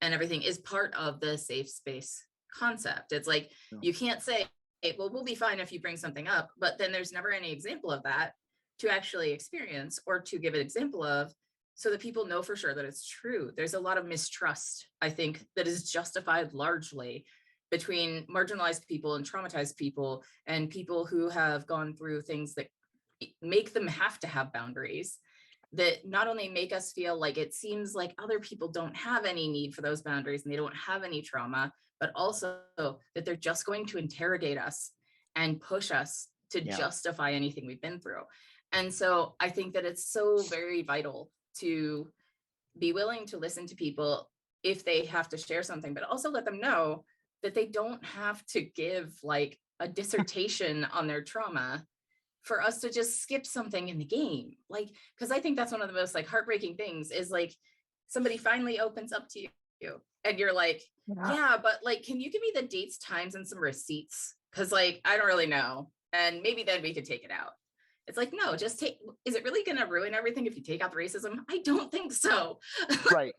C: and everything is part of the safe space concept. It's like, you can't say, hey, well, we'll be fine if you bring something up, but then there's never any example of that to actually experience or to give an example of, so that people know for sure that it's true. There's a lot of mistrust, I think, that is justified largely between marginalized people and traumatized people, and people who have gone through things that make them have to have boundaries, that not only make us feel like it seems like other people don't have any need for those boundaries and they don't have any trauma, but also that they're just going to interrogate us and push us to justify anything we've been through. And so I think that it's so very vital to be willing to listen to people if they have to share something, but also let them know that they don't have to give like a dissertation on their trauma for us to just skip something in the game. Like, because I think that's one of the most like heartbreaking things is like, somebody finally opens up to you and you're like, yeah, but like, can you give me the dates, times, and some receipts? Because like, I don't really know. And maybe then we could take it out. It's like, no, just take, is it really going to ruin everything if you take out the racism? I don't think so.
B: Right.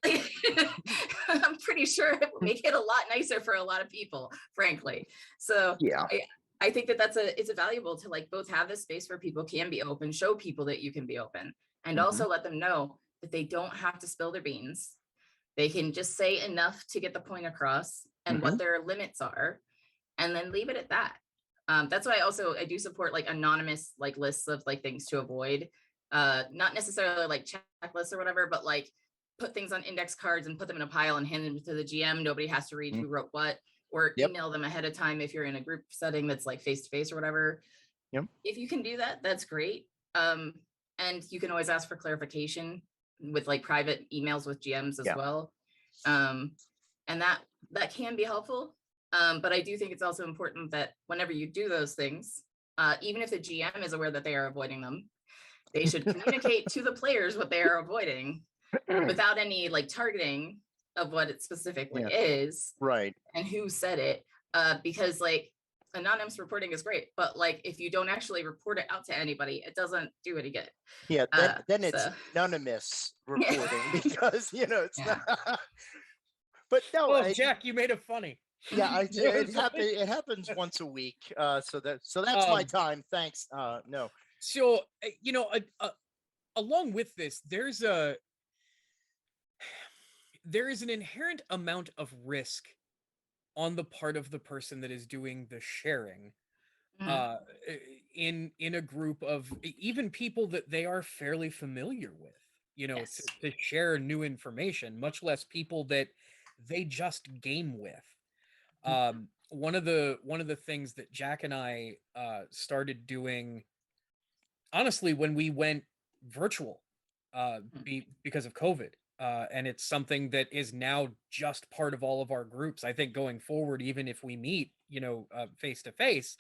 C: I'm pretty sure it will make it a lot nicer for a lot of people, frankly. So
B: Yeah.
C: I think that it's valuable to like both have this space where people can be open, show people that you can be open, and also let them know that they don't have to spill their beans. They can just say enough to get the point across and what their limits are, and then leave it at that. That's why I do support like anonymous like lists of like things to avoid, not necessarily like checklists or whatever, but like put things on index cards and put them in a pile and hand them to the GM. Nobody has to read who wrote what, or email them ahead of time if you're in a group setting that's like face to face or whatever. If you can do that, that's great. And you can always ask for clarification with like private emails with GMs as well. And that can be helpful. But I do think it's also important that whenever you do those things, even if the GM is aware that they are avoiding them, they should communicate to the players what they are avoiding without any like targeting of what it specifically is,
B: right,
C: and who said it. Because like anonymous reporting is great, but like if you don't actually report it out to anybody, it doesn't do any good.
B: Then it's anonymous reporting because it's not. But no,
A: Jack, you made it funny.
B: Yeah, it happens once a week. So that's my time. Thanks. No.
A: So along with this, there is an inherent amount of risk on the part of the person that is doing the sharing, in a group of even people that they are fairly familiar with, to share new information, much less people that they just game with. One of the things that Jack and I started doing, honestly, when we went virtual, because of COVID, and it's something that is now just part of all of our groups. I think going forward, even if we meet, face to face,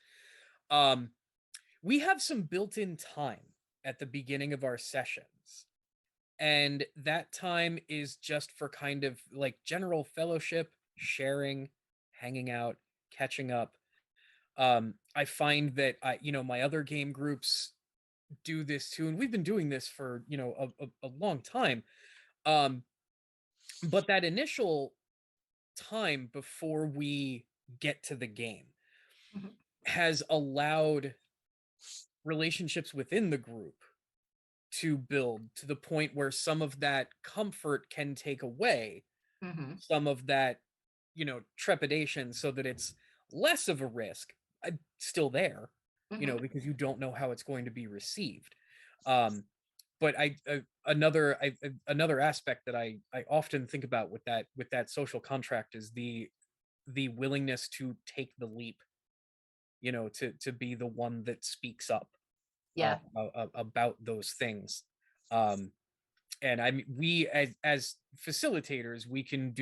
A: we have some built-in time at the beginning of our sessions, and that time is just for kind of like general fellowship, sharing, hanging out, catching up. I find that my other game groups do this too, and we've been doing this for a long time. But that initial time before we get to the game has allowed relationships within the group to build to the point where some of that comfort can take away some of that trepidation, so that it's less of a risk, still there, because you don't know how it's going to be received. But another aspect that I often think about with that social contract is the willingness to take the leap, to be the one that speaks up about those things. And I mean, we as facilitators, we can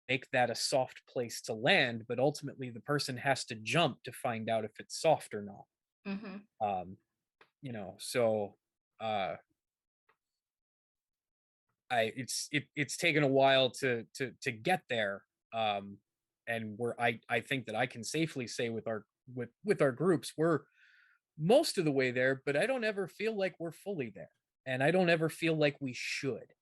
A: make that a soft place to land, but ultimately the person has to jump to find out if it's soft or not. So it's taken a while to get there. And I think that I can safely say with our groups, we're most of the way there, but I don't ever feel like we're fully there. And I don't ever feel like we should,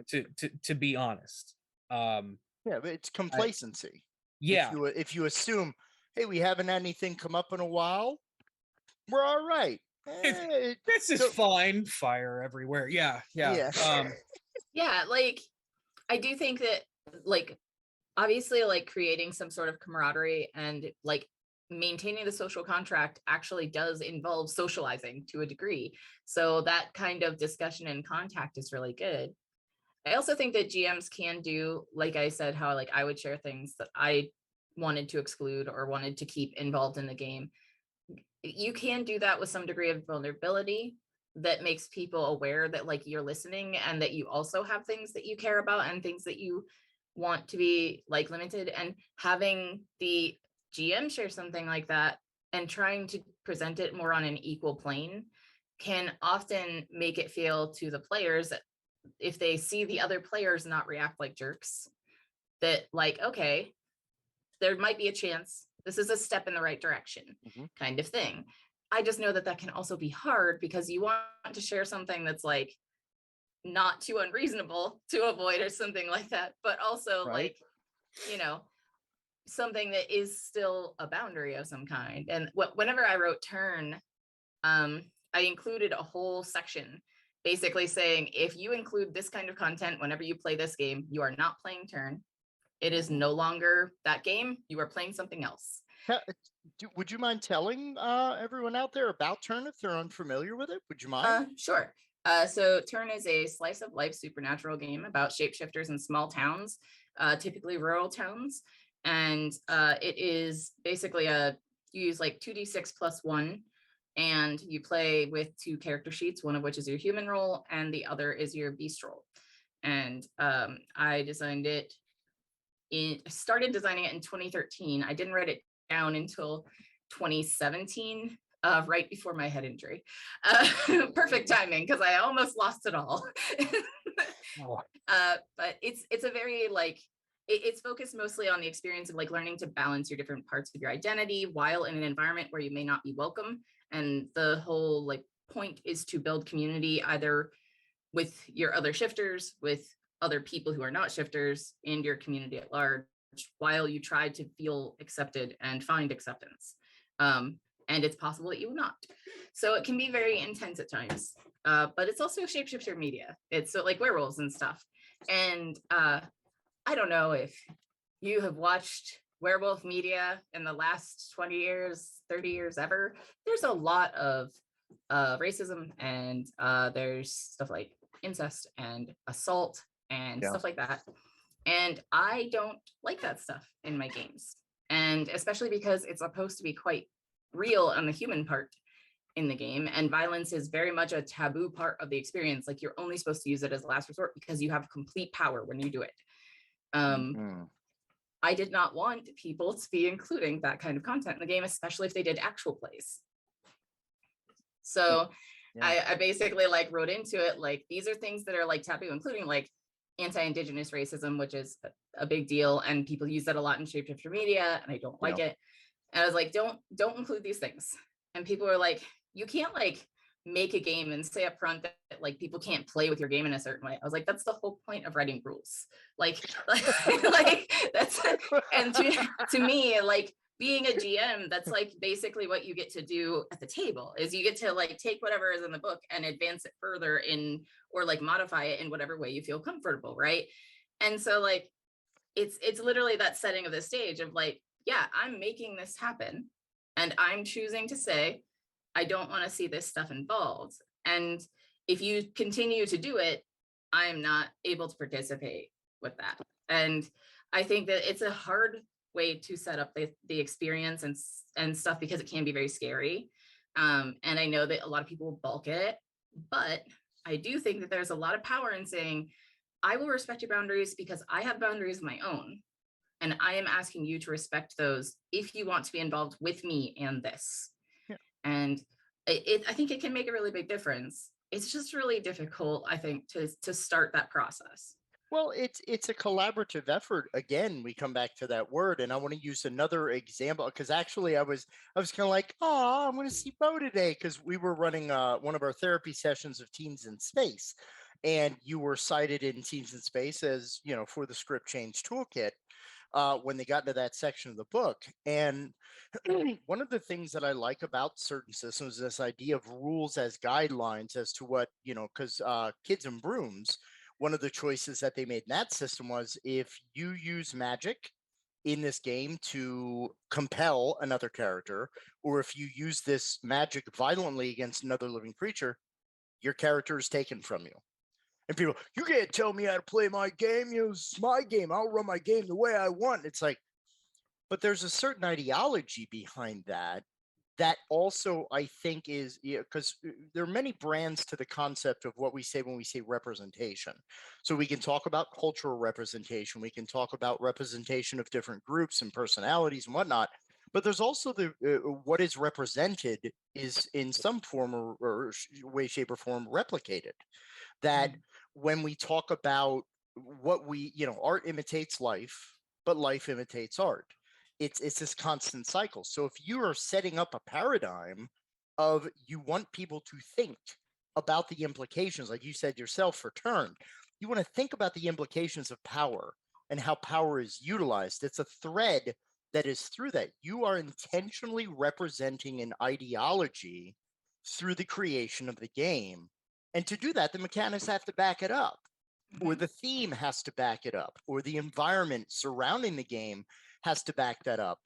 A: to be honest.
B: But it's complacency.
A: Yeah.
B: If you assume, hey, we haven't had anything come up in a while, we're all right.
A: This is fine. Fire everywhere. Yeah.
C: Like I do think that like obviously like creating some sort of camaraderie and like maintaining the social contract actually does involve socializing to a degree. So that kind of discussion and contact is really good. I also think that GMs can do, like I said, how like I would share things that I wanted to exclude or wanted to keep involved in the game. You can do that with some degree of vulnerability that makes people aware that like you're listening and that you also have things that you care about and things that you want to be like limited, and having the GM share something like that and trying to present it more on an equal plane can often make it feel to the players that if they see the other players not react like jerks, that like, okay, there might be a chance this is a step in the right direction, kind of thing. I just know that that can also be hard because you want to share something that's like not too unreasonable to avoid or something like that, but also like, you know, something that is still a boundary of some kind. And whenever I wrote Turn, I included a whole section basically saying, if you include this kind of content whenever you play this game, you are not playing Turn. It is no longer that game. You are playing something else.
B: Would you mind telling everyone out there about Turn if they're unfamiliar with it? Would you mind?
C: Sure. So Turn is a slice of life supernatural game about shapeshifters in small towns, typically rural towns. And it is basically you use like 2d6 plus 1, and you play with 2 character sheets, one of which is your human role and the other is your beast role. And I started designing it in 2013. I didn't write it down until 2017, right before my head injury. Perfect timing, because I almost lost it all. But it's a very like, it's focused mostly on the experience of like learning to balance your different parts of your identity while in an environment where you may not be welcome. And the whole like point is to build community either with your other shifters, with other people who are not shifters, and your community at large, while you try to feel accepted and find acceptance. And it's possible that you will not. So it can be very intense at times, but it's also shapeshifter media. It's so like werewolves and stuff. And I don't know if you have watched werewolf media in the last 20 years, 30 years ever. There's a lot of racism, and there's stuff like incest and assault and stuff like that. And I don't like that stuff in my games. And especially because it's supposed to be quite real on the human part in the game. And violence is very much a taboo part of the experience. Like you're only supposed to use it as a last resort because you have complete power when you do it. I did not want people to be including that kind of content in the game, especially if they did actual plays. So I basically like wrote into it, like, these are things that are like taboo, including like anti-Indigenous racism, which is a big deal. And people use that a lot in shapeshifter media, and I don't like it. And I was like, don't include these things. And people were like, you can't like make a game and say up front that like people can't play with your game in a certain way. I was like, that's the whole point of writing rules. Like that's, and to me, like being a GM, that's like basically what you get to do at the table, is you get to like take whatever is in the book and advance it further in, or like modify it in whatever way you feel comfortable, right? And so like it's literally that setting of the stage of like, yeah, I'm making this happen, and I'm choosing to say, I don't want to see this stuff involved. And if you continue to do it, I'm not able to participate with that. And I think that it's a hard way to set up the experience and stuff, because it can be very scary. And I know that a lot of people will balk at it, but I do think that there's a lot of power in saying, I will respect your boundaries because I have boundaries of my own. And I am asking you to respect those if you want to be involved with me and this. And I think it can make a really big difference. It's just really difficult, I think, to start that process.
B: Well, it's a collaborative effort. Again, we come back to that word, and I want to use another example, because actually I was kind of like, oh, I'm going to see Beau today, because we were running one of our therapy sessions of Teens in Space, and you were cited in Teens in Space as, you know, for the script change toolkit when they got into that section of the book. And one of the things that I like about certain systems is this idea of rules as guidelines as to what, you know, because Kids and Brooms, one of the choices that they made in that system was, if you use magic in this game to compel another character, or if you use this magic violently against another living creature, your character is taken from you. And people, you can't tell me how to play my game. You know, it's my game. I'll run my game the way I want. It's like, but there's a certain ideology behind that also, I think, is, because there are many brands to the concept of what we say when we say representation. So we can talk about cultural representation. We can talk about representation of different groups and personalities and whatnot. But there's also the what is represented is in some form or way, shape, or form replicated. That when we talk about what we, art imitates life, but life imitates art. It's this constant cycle. So if you are setting up a paradigm of you want people to think about the implications, like you said yourself for turn, you want to think about the implications of power and how power is utilized. It's a thread that is through that. You are intentionally representing an ideology through the creation of the game. And to do that, the mechanics have to back it up, or the theme has to back it up, or the environment surrounding the game has to back that up.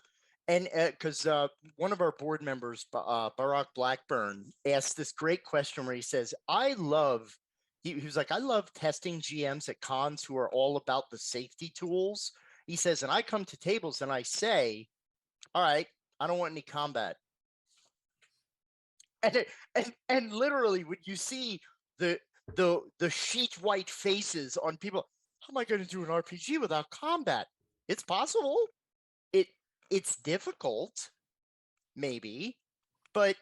B: And because one of our board members, Barack Blackburn, asked this great question where he says, he was like, I love testing GMs at cons who are all about the safety tools. He says, and I come to tables and I say, all right, I don't want any combat. And literally, when you see the sheet white faces on people, how am I going to do an RPG without combat? It's possible. It's difficult, maybe, but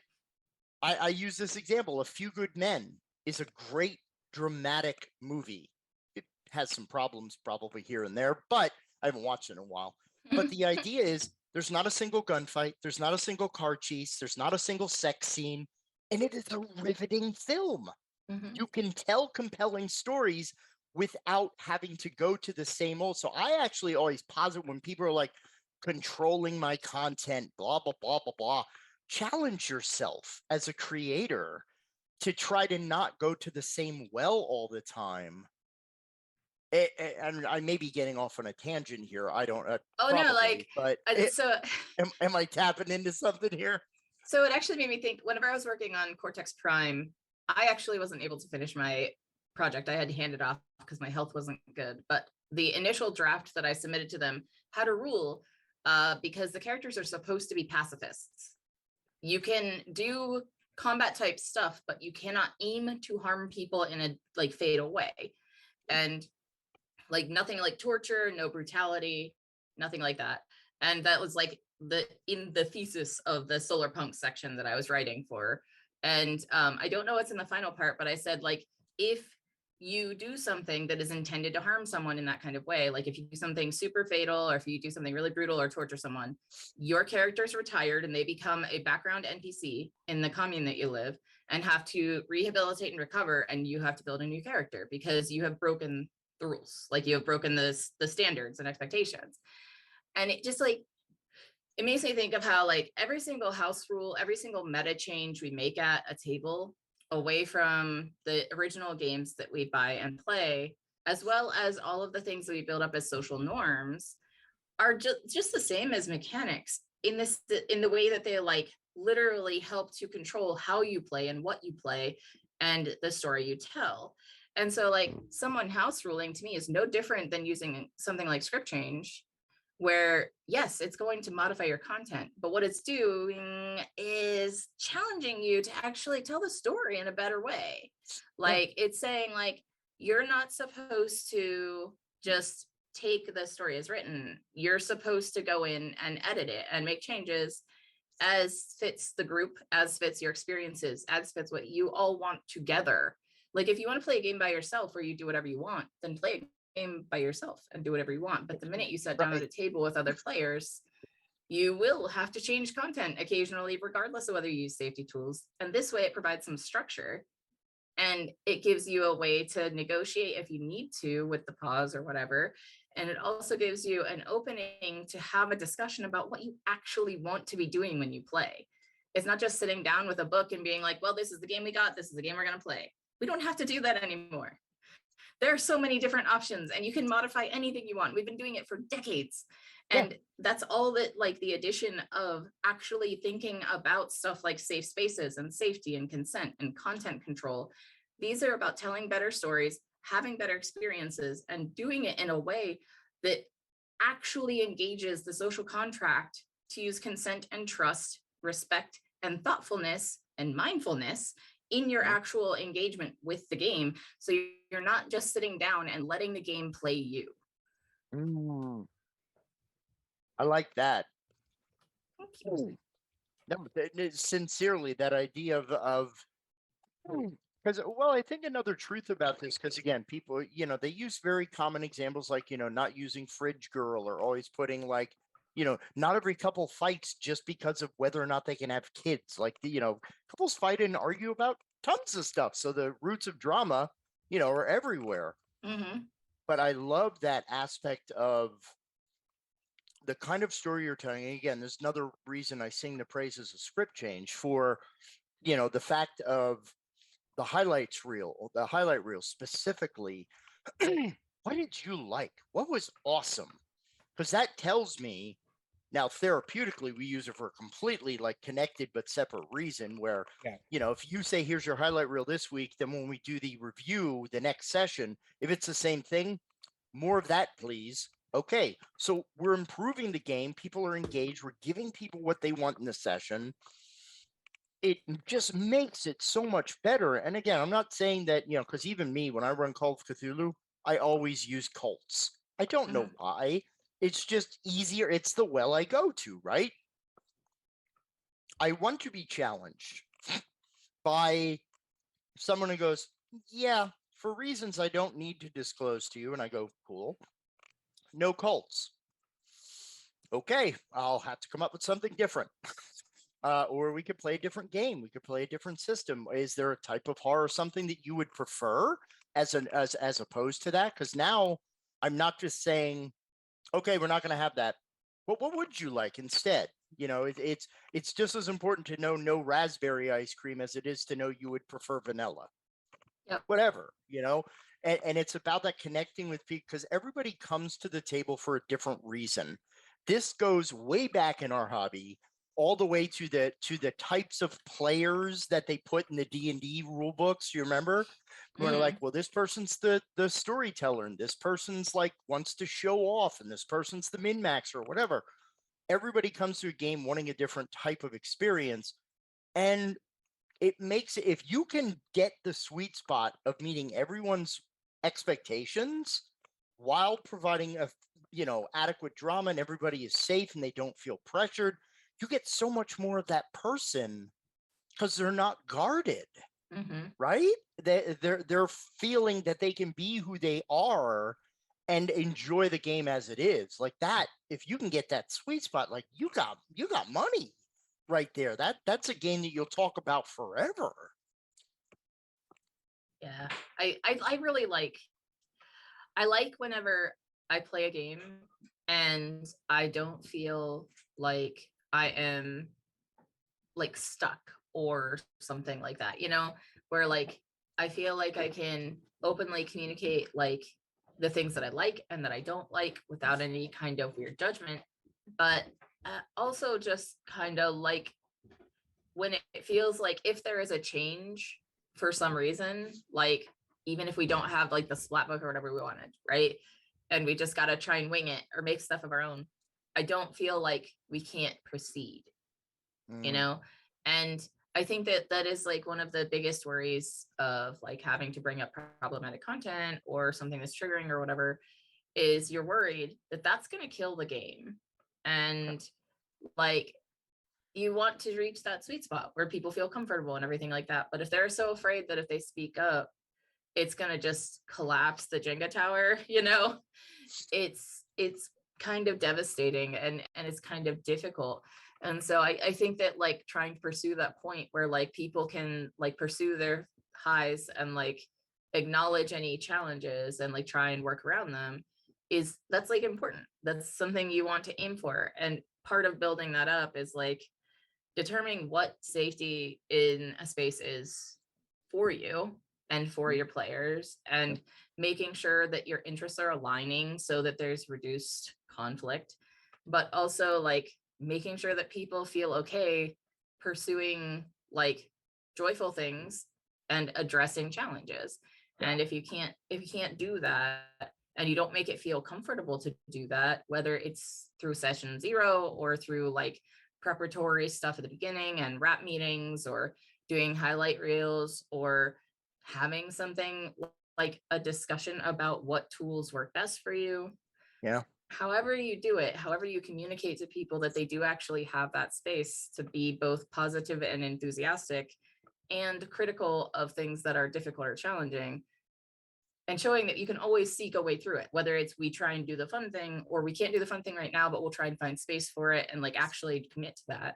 B: I use this example. A Few Good Men is a great dramatic movie. It has some problems probably here and there, but I haven't watched it in a while. But the idea is there's not a single gunfight, there's not a single car chase, there's not a single sex scene, and it is a riveting film. You can tell compelling stories without having to go to the same old. So I actually always posit when people are like, controlling my content, blah, blah, blah, blah, blah. Challenge yourself as a creator to try to not go to the same well all the time. And I may be getting off on a tangent here. I don't. But am I tapping into something here?
C: So it actually made me think. Whenever I was working on Cortex Prime, I actually wasn't able to finish my project. I had to hand it off because my health wasn't good. But the initial draft that I submitted to them had a rule. Because the characters are supposed to be pacifists. You can do combat type stuff, but you cannot aim to harm people in a fatal way. And nothing like torture, no brutality, nothing like that. And that was in the thesis of the solar punk section that I was writing for. And I don't know what's in the final part, but I said, if you do something that is intended to harm someone in that kind of way, like if you do something super fatal, or if you do something really brutal or torture someone, your character's retired and they become a background NPC in the commune that you live and have to rehabilitate and recover, and you have to build a new character because you have broken the rules, you have broken the standards and expectations. And it just it makes me think of how every single house rule, every single meta change we make at a table, away from the original games that we buy and play, as well as all of the things that we build up as social norms, are just the same as mechanics in the way that they literally help to control how you play and what you play and the story you tell. And so someone house ruling to me is no different than using something like script change, where yes, it's going to modify your content, but what it's doing is challenging you to actually tell the story in a better way. It's saying you're not supposed to just take the story as written. You're supposed to go in and edit it and make changes as fits the group, as fits your experiences, as fits what you all want together. If you want to play a game by yourself where you do whatever you want, then play a game by yourself and do whatever you want. But the minute you sit down at a table with other players, you will have to change content occasionally, regardless of whether you use safety tools. And this way it provides some structure, and it gives you a way to negotiate if you need to with the pause or whatever. And it also gives you an opening to have a discussion about what you actually want to be doing when you play. It's not just sitting down with a book and being like, well, this is the game we got, this is the game we're going to play. We don't have to do that anymore. There are so many different options, and you can modify anything you want. We've been doing it for decades. And that's all that the addition of actually thinking about stuff like safe spaces and safety and consent and content control. These are about telling better stories, having better experiences, and doing it in a way that actually engages the social contract to use consent and trust, respect and thoughtfulness and mindfulness in your actual engagement with the game. So you're not just sitting down and letting the game play you.
B: I like that. No, sincerely, that idea of because, well, I think another truth about this, because again, people, they use very common examples like, not using fridge girl, or always putting like, not every couple fights just because of whether or not they can have kids. Like, couples fight and argue about tons of stuff. So the roots of drama, are everywhere.
C: Mm-hmm.
B: But I love that aspect of the kind of story you're telling. And again, there's another reason I sing the praises of script change for, the fact of the highlight reel specifically. What did you like? What was awesome? Because that tells me, now therapeutically we use it for a completely like connected but separate reason, where if you say here's your highlight reel this week, then when we do the review the next session, if it's the same thing, more of that please. Okay, so we're improving the game, people are engaged, we're giving people what they want in the session. It just makes it so much better. And again, I'm not saying that, because even me, when I run Call of Cthulhu, I always use cults. I don't know why. It's just easier. It's the well I go to, right? I want to be challenged by someone who goes, yeah, for reasons I don't need to disclose to you. And I go, cool. No cults. Okay, I'll have to come up with something different. Or we could play a different game. We could play a different system. Is there a type of horror, something that you would prefer as opposed to that? Because now I'm not just saying, okay, we're not going to have that. But what would you like instead? It's just as important to know no raspberry ice cream as it is to know you would prefer vanilla.
C: Yep.
B: Whatever, and it's about that connecting with people, because everybody comes to the table for a different reason. This goes way back in our hobby, all the way to the types of players that they put in the D&D rule books. You remember? Where like, well, this person's the storyteller, and this person's like wants to show off, and this person's the min-max or whatever. Everybody comes to a game wanting a different type of experience, and it makes it, if you can get the sweet spot of meeting everyone's expectations while providing a adequate drama, and everybody is safe and they don't feel pressured, you get so much more of that person because they're not guarded, right? They're feeling that they can be who they are and enjoy the game as it is. Like that, if you can get that sweet spot, like you got money right there. That's a game that you'll talk about forever.
C: Yeah, I really like whenever I play a game and I don't feel like I am like stuck or something like that, where like I feel like I can openly communicate like the things that I like and that I don't like without any kind of weird judgment. But also just kind of like when it feels like if there is a change for some reason, like even if we don't have like the splat book or whatever we wanted, right? And we just got to try and wing it or make stuff of our own. I don't feel like we can't proceed, And I think that is like one of the biggest worries of like having to bring up problematic content or something that's triggering or whatever, is you're worried that that's going to kill the game. And like, you want to reach that sweet spot where people feel comfortable and everything like that. But if they're so afraid that if they speak up, it's going to just collapse the Jenga tower, it's kind of devastating and it's kind of difficult. And so I think that like trying to pursue that point where like people can like pursue their highs and like acknowledge any challenges and like try and work around them, that's like important. That's something you want to aim for. And part of building that up is like determining what safety in a space is for you and for your players, and making sure that your interests are aligning so that there's reduced conflict, but also like making sure that people feel okay pursuing like joyful things and addressing challenges. And if you can't do that and you don't make it feel comfortable to do that, whether it's through session 0 or through like preparatory stuff at the beginning and wrap meetings or doing highlight reels or having something like a discussion about what tools work best for you.
B: Yeah.
C: however you do it, however you communicate to people that they do actually have that space to be both positive and enthusiastic and critical of things that are difficult or challenging, and showing that you can always seek a way through it, whether it's we try and do the fun thing, or we can't do the fun thing right now, but we'll try and find space for it and like actually commit to that.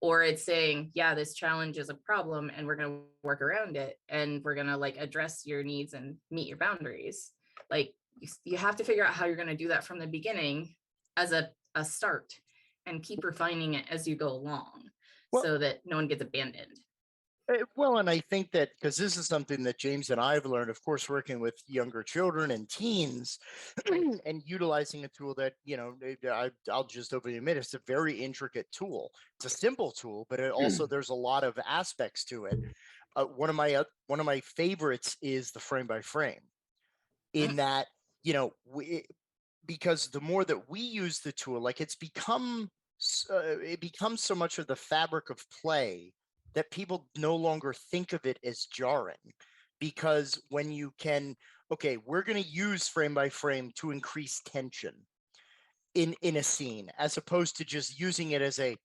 C: Or it's saying, yeah, this challenge is a problem and we're going to work around it, and we're going to like address your needs and meet your boundaries. Like you have to figure out how you're going to do that from the beginning as a start, and keep refining it as you go along,
B: Well,
C: so that no one gets abandoned.
B: Well, and I think that because this is something that James and I have learned, of course, working with younger children and teens, and utilizing a tool that, I'll just openly admit, it's a very intricate tool. It's a simple tool, but it also there's a lot of aspects to it. One of my favorites is the frame by frame, in that because the more that we use the tool, like it becomes so much of the fabric of play that people no longer think of it as jarring. Because when you can, okay, we're going to use frame by frame to increase tension in a scene, as opposed to just using it as a,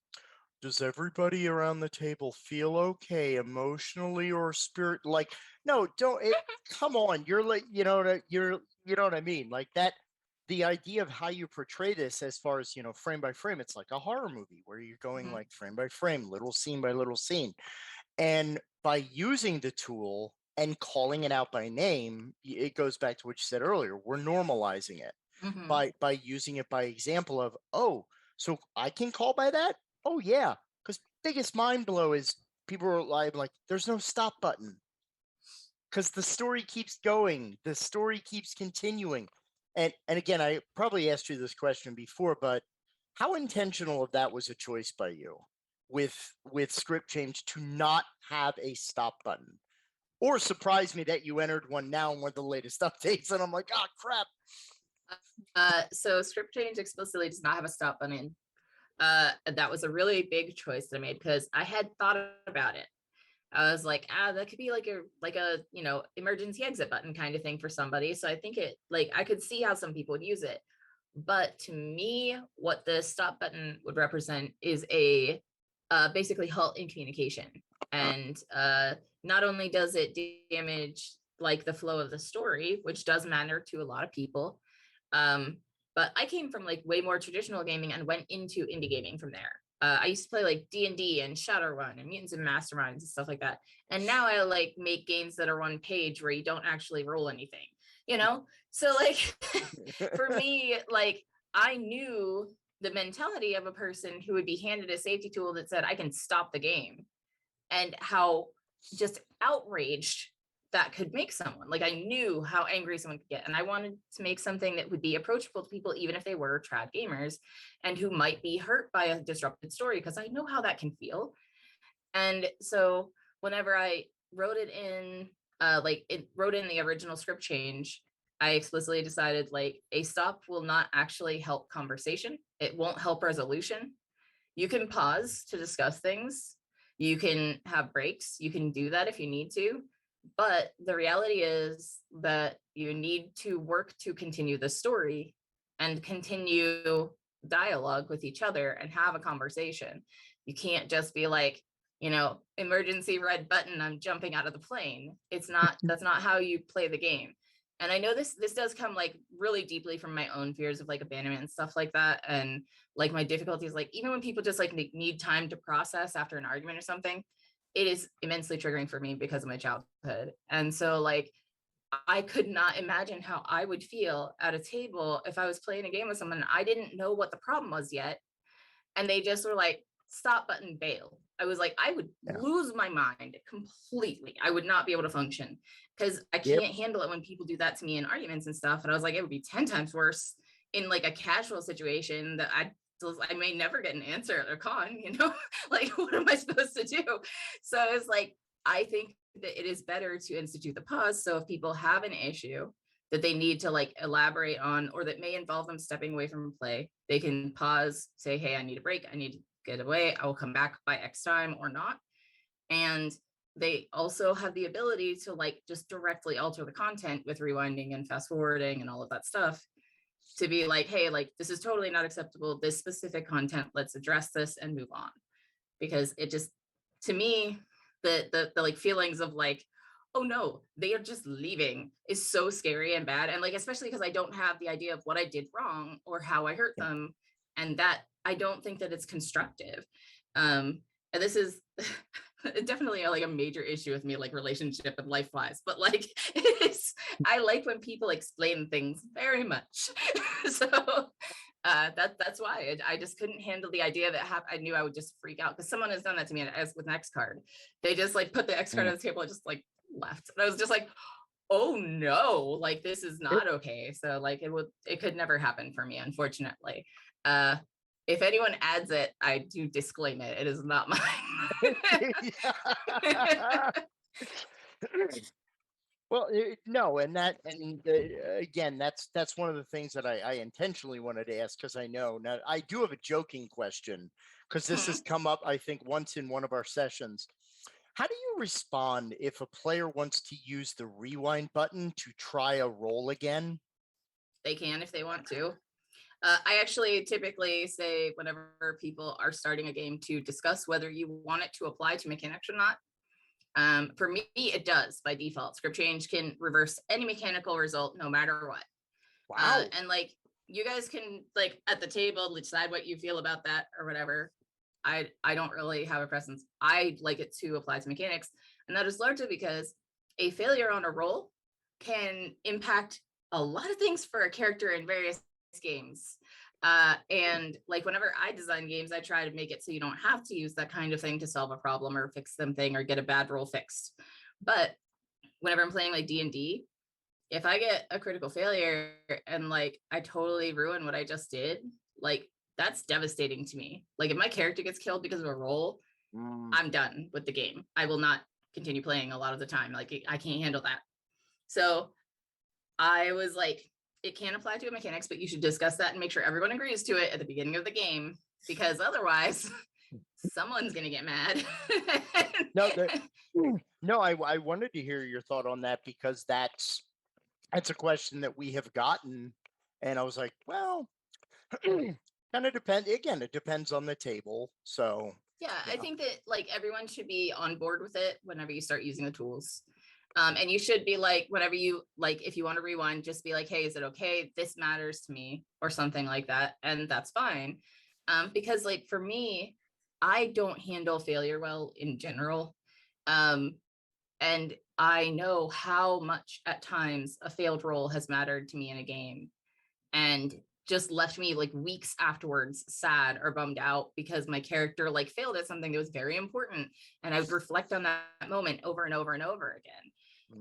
B: does everybody around the table feel okay emotionally or spirit? Like, no, don't come on, you're like, you know what I mean, like that. The idea of how you portray this, as far as frame by frame, it's like a horror movie where you're going like frame by frame, little scene by little scene. And by using the tool and calling it out by name, it goes back to what you said earlier, we're normalizing it. By using it by example of, oh, so I can call by that. Oh yeah, because biggest mind blow is people are like, there's no stop button, because the story keeps going, the story keeps continuing. And again, I probably asked you this question before, but how intentional of that was a choice by you with script change to not have a stop button? Or surprised me that you entered one now in one of the latest updates, and I'm like, oh crap.
C: So script change explicitly does not have a stop button. That was a really big choice that I made, because I had thought about it. I was like, that could be like a emergency exit button kind of thing for somebody. So I think I could see how some people would use it. But to me, what the stop button would represent is a basically halt in communication. And not only does it damage like the flow of the story, which does matter to a lot of people, but I came from like way more traditional gaming and went into indie gaming from there. I used to play like D&D and Shadowrun and Mutants and Masterminds and stuff like that. And now I like make games that are one page where you don't actually roll anything, So like for me, like I knew the mentality of a person who would be handed a safety tool that said, I can stop the game, and how just outraged that could make someone. Like I knew how angry someone could get, and I wanted to make something that would be approachable to people, even if they were trad gamers and who might be hurt by a disrupted story, because I know how that can feel. And so whenever I wrote it in, wrote in the original script change, I explicitly decided like a stop will not actually help conversation. It won't help resolution. You can pause to discuss things. You can have breaks. You can do that if you need to. But the reality is that you need to work to continue the story and continue dialogue with each other and have a conversation. You can't just be like, emergency red button, I'm jumping out of the plane. That's not how you play the game. And I know this does come like really deeply from my own fears of like abandonment and stuff like that. And like my difficulties, like even when people just like need time to process after an argument or something, it is immensely triggering for me because of my childhood. And so like, I could not imagine how I would feel at a table if I was playing a game with someone and I didn't know what the problem was yet, and they just were like, stop button, bail. I was like, I would lose my mind completely. I would not be able to function, because I can't handle it when people do that to me in arguments and stuff. And I was like, it would be 10 times worse in like a casual situation that I may never get an answer at their con, like what am I supposed to do? So it's like, I think that it is better to institute the pause. So if people have an issue that they need to like elaborate on, or that may involve them stepping away from play, they can pause, say, hey, I need a break. I need to get away. I will come back by X time or not. And they also have the ability to like just directly alter the content with rewinding and fast forwarding and all of that stuff. to be like, hey, like this is totally not acceptable, this specific content, let's address this and move on. Because it just, to me, the like feelings of like, oh no, they are just leaving is so scary and bad. And like, especially because I don't have the idea of what I did wrong or how I hurt them. And that I don't think that it's constructive. And this is definitely like a major issue with me, like relationship and life wise, but like I like when people explain things very much. So that's why I just couldn't handle the idea that I knew I would just freak out, because someone has done that to me as with an X card. They just like put the X card on the table and just like left. And I was just like, oh no, like this is not okay. So like it could never happen for me, unfortunately. If anyone adds it, I do disclaim it. It is not mine.
B: Well, no, and again, that's one of the things that I intentionally wanted to ask, because I know now I do have a joking question, because this has come up, I think, once in one of our sessions. How do you respond if a player wants to use the rewind button to try a roll again?
C: They can if they want to. I actually typically say whenever people are starting a game to discuss whether you want it to apply to mechanics or not. For me, it does by default. Script change can reverse any mechanical result no matter what.
B: Wow.
C: And like you guys can like at the table decide what you feel about that or whatever. I don't really have a preference. I like it to apply to mechanics. And that is largely because a failure on a roll can impact a lot of things for a character in various games. And like whenever I design games, I try to make it so you don't have to use that kind of thing to solve a problem or fix something or get a bad roll fixed. But whenever I'm playing like D&D, if I get a critical failure and like I totally ruin what I just did, like that's devastating to me. Like if my character gets killed because of a roll, I'm done with the game. I will not continue playing a lot of the time. Like I can't handle that. So I was like, it can apply to mechanics, but you should discuss that and make sure everyone agrees to it at the beginning of the game, because otherwise someone's going to get mad.
B: No, I wanted to hear your thought on that, because that's a question that we have gotten. And I was like, well, kind of depends. Again, it depends on the table. So
C: yeah, I think that like everyone should be on board with it whenever you start using the tools. And you should be like, whenever you like, if you want to rewind, just be like, hey, is it okay? This matters to me, or something like that. And that's fine. Because like for me, I don't handle failure well in general. And I know how much at times a failed roll has mattered to me in a game, and just left me like weeks afterwards sad or bummed out because my character like failed at something that was very important. And I would reflect on that moment over and over and over again.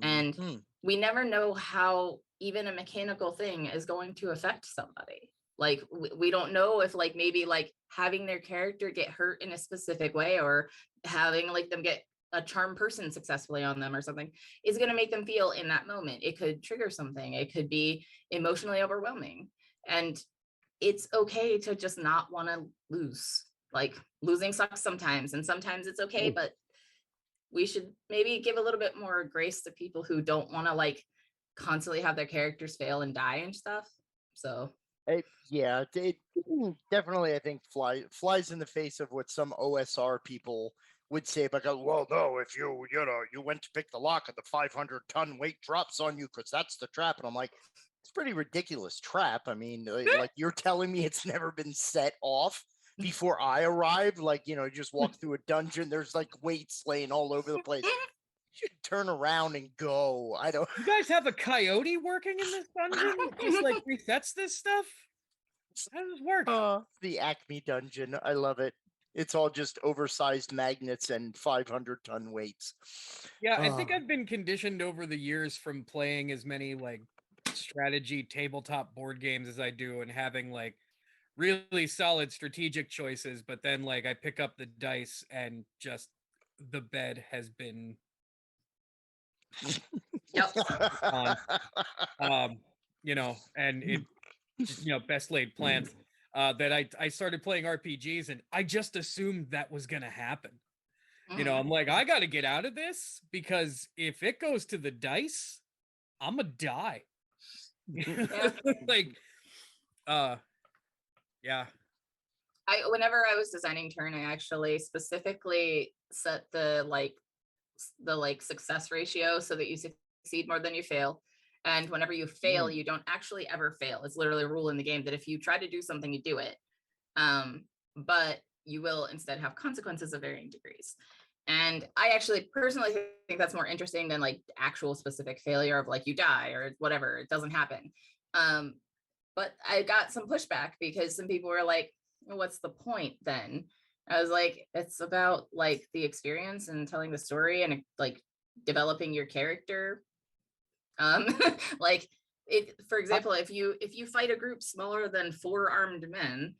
C: And we never know how even a mechanical thing is going to affect somebody. Like we don't know if like maybe like having their character get hurt in a specific way, or having like them get a charm person successfully on them or something, is going to make them feel in that moment. It could trigger something. It could be emotionally overwhelming. And it's okay to just not want to lose. Like losing sucks sometimes, and sometimes it's okay, but we should maybe give a little bit more grace to people who don't want to like constantly have their characters fail and die and stuff. So
B: it definitely, I think, flies in the face of what some OSR people would say about, well, no, if you went to pick the lock and the 500-ton weight drops on you because that's the trap. And I'm like, it's a pretty ridiculous trap. I mean, like you're telling me it's never been set off before I arrived? Like, just walk through a dungeon, there's like weights laying all over the place. You should turn around and go. I don't.
A: You guys have a coyote working in this dungeon? Just like resets this stuff? How does this work?
B: The Acme dungeon. I love it. It's all just oversized magnets and 500-ton weights.
A: Yeah, I think I've been conditioned over the years from playing as many like strategy tabletop board games as I do, and having like really solid strategic choices, but then like I pick up the dice and just the bed has been on. And it best laid plans. That I started playing RPGs and I just assumed that was gonna happen. I'm like, I gotta get out of this, because if it goes to the dice, I'm gonna die. Like Yeah.
C: Whenever I was designing turn, I actually specifically set the success ratio so that you succeed more than you fail. And whenever you fail, you don't actually ever fail. It's literally a rule in the game that if you try to do something, you do it. But you will instead have consequences of varying degrees. And I actually personally think that's more interesting than like actual specific failure of like you die or whatever, it doesn't happen. But I got some pushback because some people were like, well, what's the point then? I was like, it's about like the experience and telling the story and like developing your character. Like for example, if you fight a group smaller than 4 armed men,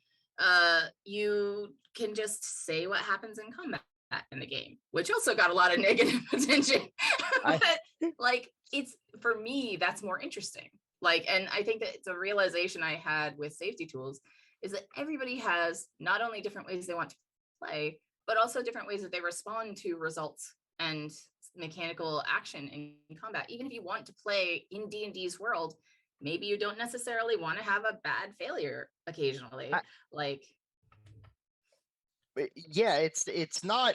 C: you can just say what happens in combat in the game, which also got a lot of negative attention. But like, it's, for me, that's more interesting. Like, and I think that it's a realization I had with safety tools is that everybody has not only different ways they want to play, but also different ways that they respond to results and mechanical action in combat. Even if you want to play in D&D's world, maybe you don't necessarily want to have a bad failure occasionally.
B: Yeah, it's not.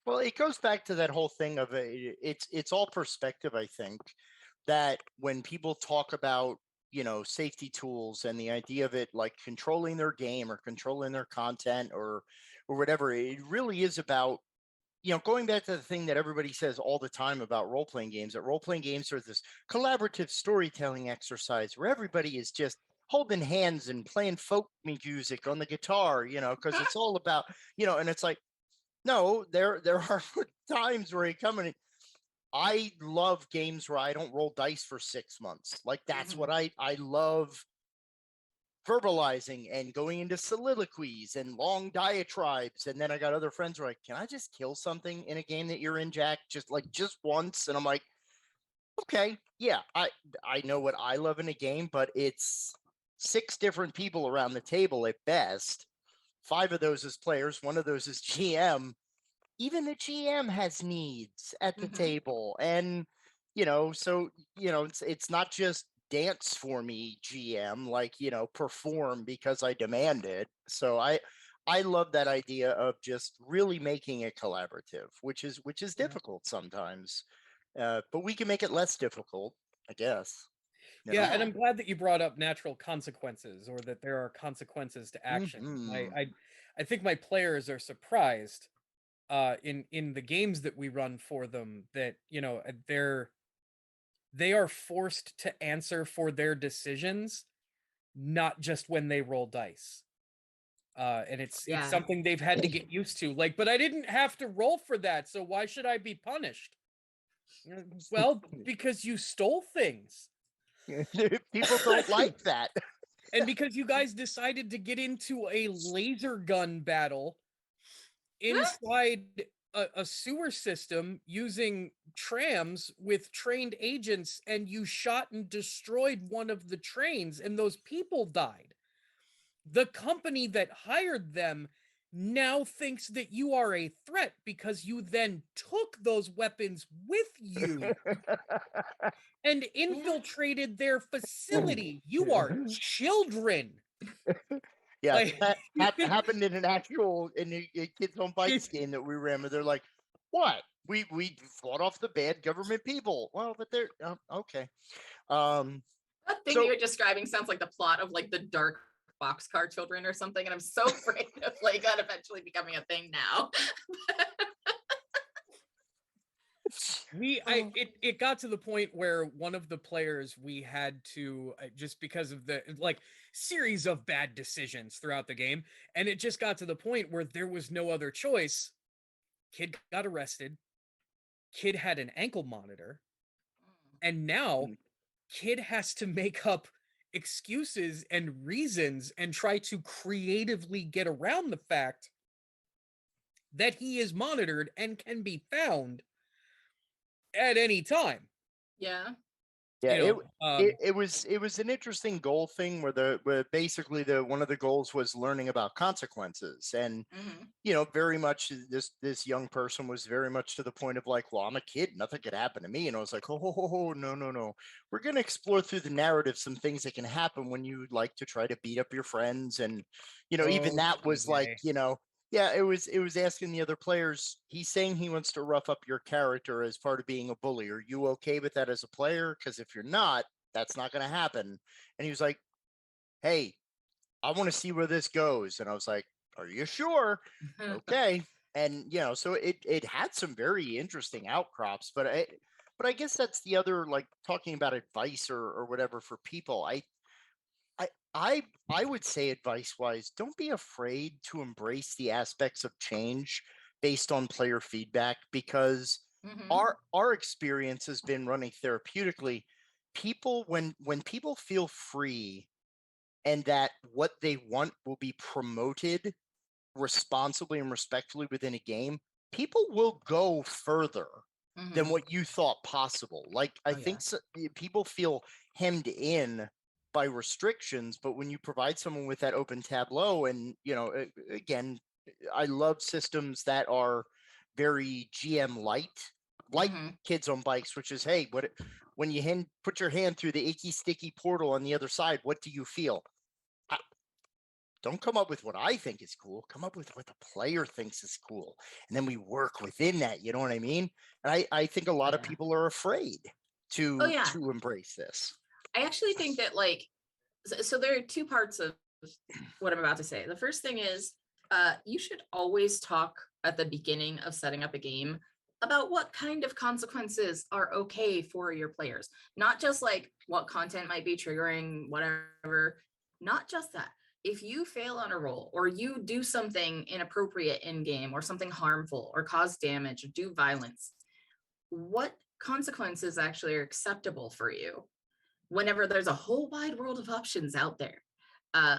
B: Well, it goes back to that whole thing of it's all perspective. I think that when people talk about, safety tools and the idea of it like controlling their game or controlling their content or whatever, it really is about, going back to the thing that everybody says all the time about role-playing games, that role-playing games are this collaborative storytelling exercise where everybody is just holding hands and playing folk music on the guitar, because it's all about, and it's like, no, there are times where you come in. I love games where I don't roll dice for 6 months. Like that's what I love, verbalizing and going into soliloquies and long diatribes. And then I got other friends who are like, can I just kill something in a game that you're in, Jack? Just once. And I'm like, okay, yeah, I know what I love in a game, but it's 6 different people around the table at best. 5 of those as players, 1 of those is GM. Even the GM has needs at the table. And, so, it's not just dance for me, GM, like, perform because I demand it. So I love that idea of just really making it collaborative, which is difficult sometimes. But we can make it less difficult, I guess.
A: Yeah, and I'm glad that you brought up natural consequences, or that there are consequences to actions. I think my players are surprised in the games that we run for them that they are forced to answer for their decisions, not just when they roll dice. And it's something they've had to get used to. Like, but I didn't have to roll for that, so why should I be punished? Well, because you stole things.
B: People don't like that.
A: And because you guys decided to get into a laser gun battle inside a sewer system using trams with trained agents, and you shot and destroyed one of the trains and those people died. The company that hired them now thinks that you are a threat because you then took those weapons with you and infiltrated their facility. You are children.
B: Yeah, that happened in an actual a Kids on Bikes game that we ran. They're like, "What? We fought off the bad government people." Well, but they're okay.
C: That thing you're describing sounds like the plot of like the Dark Boxcar Children or something, and I'm so afraid of like that eventually becoming a thing now.
A: It got to the point where one of the players, we had to just because of the like series of bad decisions throughout the game, and it just got to the point where there was no other choice. Kid got arrested. Kid had an ankle monitor, and now kid has to make up excuses and reasons and try to creatively get around the fact that he is monitored and can be found at any time.
C: Yeah.
B: Yeah,
A: You know,
B: it was an interesting goal thing where basically the one of the goals was learning about consequences, and very much this young person was very much to the point of like, well, I'm a kid, nothing could happen to me, and I was like, oh no no no, we're gonna explore through the narrative some things that can happen when you like to try to beat up your friends, and even that was like,
A: TJ.
B: yeah, it was asking the other players. He's saying he wants to rough up your character as part of being a bully. Are you okay with that as a player? Because if you're not, that's not going to happen. And he was like, hey, I want to see where this goes. And I was like, are you sure? Okay. And so it had some very interesting outcrops, but I guess that's the other, like, talking about advice or whatever for people. I would say, advice wise, don't be afraid to embrace the aspects of change based on player feedback, because our experience has been running therapeutically. People, when people feel free and that what they want will be promoted responsibly and respectfully within a game, people will go further than what you thought possible. Like, I think people feel hemmed in by restrictions, but when you provide someone with that open tableau, and again, I love systems that are very GM light, like Kids on Bikes, which is, hey, when you put your hand through the icky sticky portal on the other side, what do you feel? Don't come up with what I think is cool. Come up with what the player thinks is cool. And then we work within that. You know what I mean? And I think a lot of people are afraid to embrace this.
C: I actually think that, like, so there are two parts of what I'm about to say. The first thing is, you should always talk at the beginning of setting up a game about what kind of consequences are okay for your players. Not just like what content might be triggering, whatever. Not just that. If you fail on a roll, or you do something inappropriate in game, or something harmful, or cause damage, or do violence, what consequences actually are acceptable for you whenever there's a whole wide world of options out there?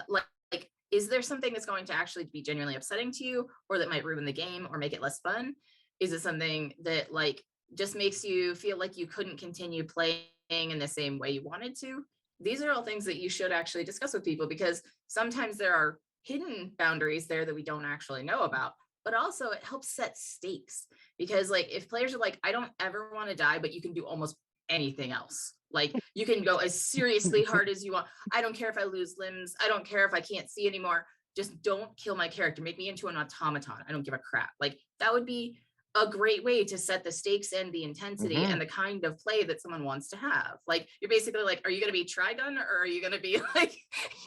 C: Like, is there something that's going to actually be genuinely upsetting to you, or that might ruin the game or make it less fun? Is it something that, like, just makes you feel like you couldn't continue playing in the same way you wanted to? These are all things that you should actually discuss with people, because sometimes there are hidden boundaries there that we don't actually know about. But also it helps set stakes, because, like, if players are like, I don't ever want to die, but you can do almost anything else. Like, you can go as seriously hard as you want. I don't care if I lose limbs. I don't care if I can't see anymore. Just don't kill my character. Make me into an automaton. I don't give a crap. Like, that would be a great way to set the stakes and the intensity and the kind of play that someone wants to have. Like, you're basically like, are you going to be Trigun, or are you going to be like,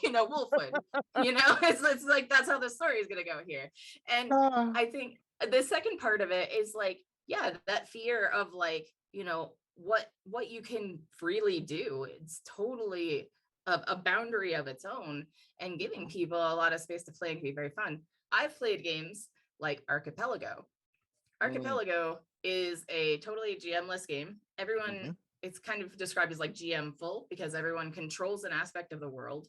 C: Wolfwood? It's like, that's how the story is going to go here. And I think the second part of it is, like, that fear of, like, what you can freely do. It's totally a boundary of its own, and giving people a lot of space to play can be very fun. I've played games like Archipelago. Archipelago is a totally GM-less game. Everyone, it's kind of described as like GM full, because everyone controls an aspect of the world,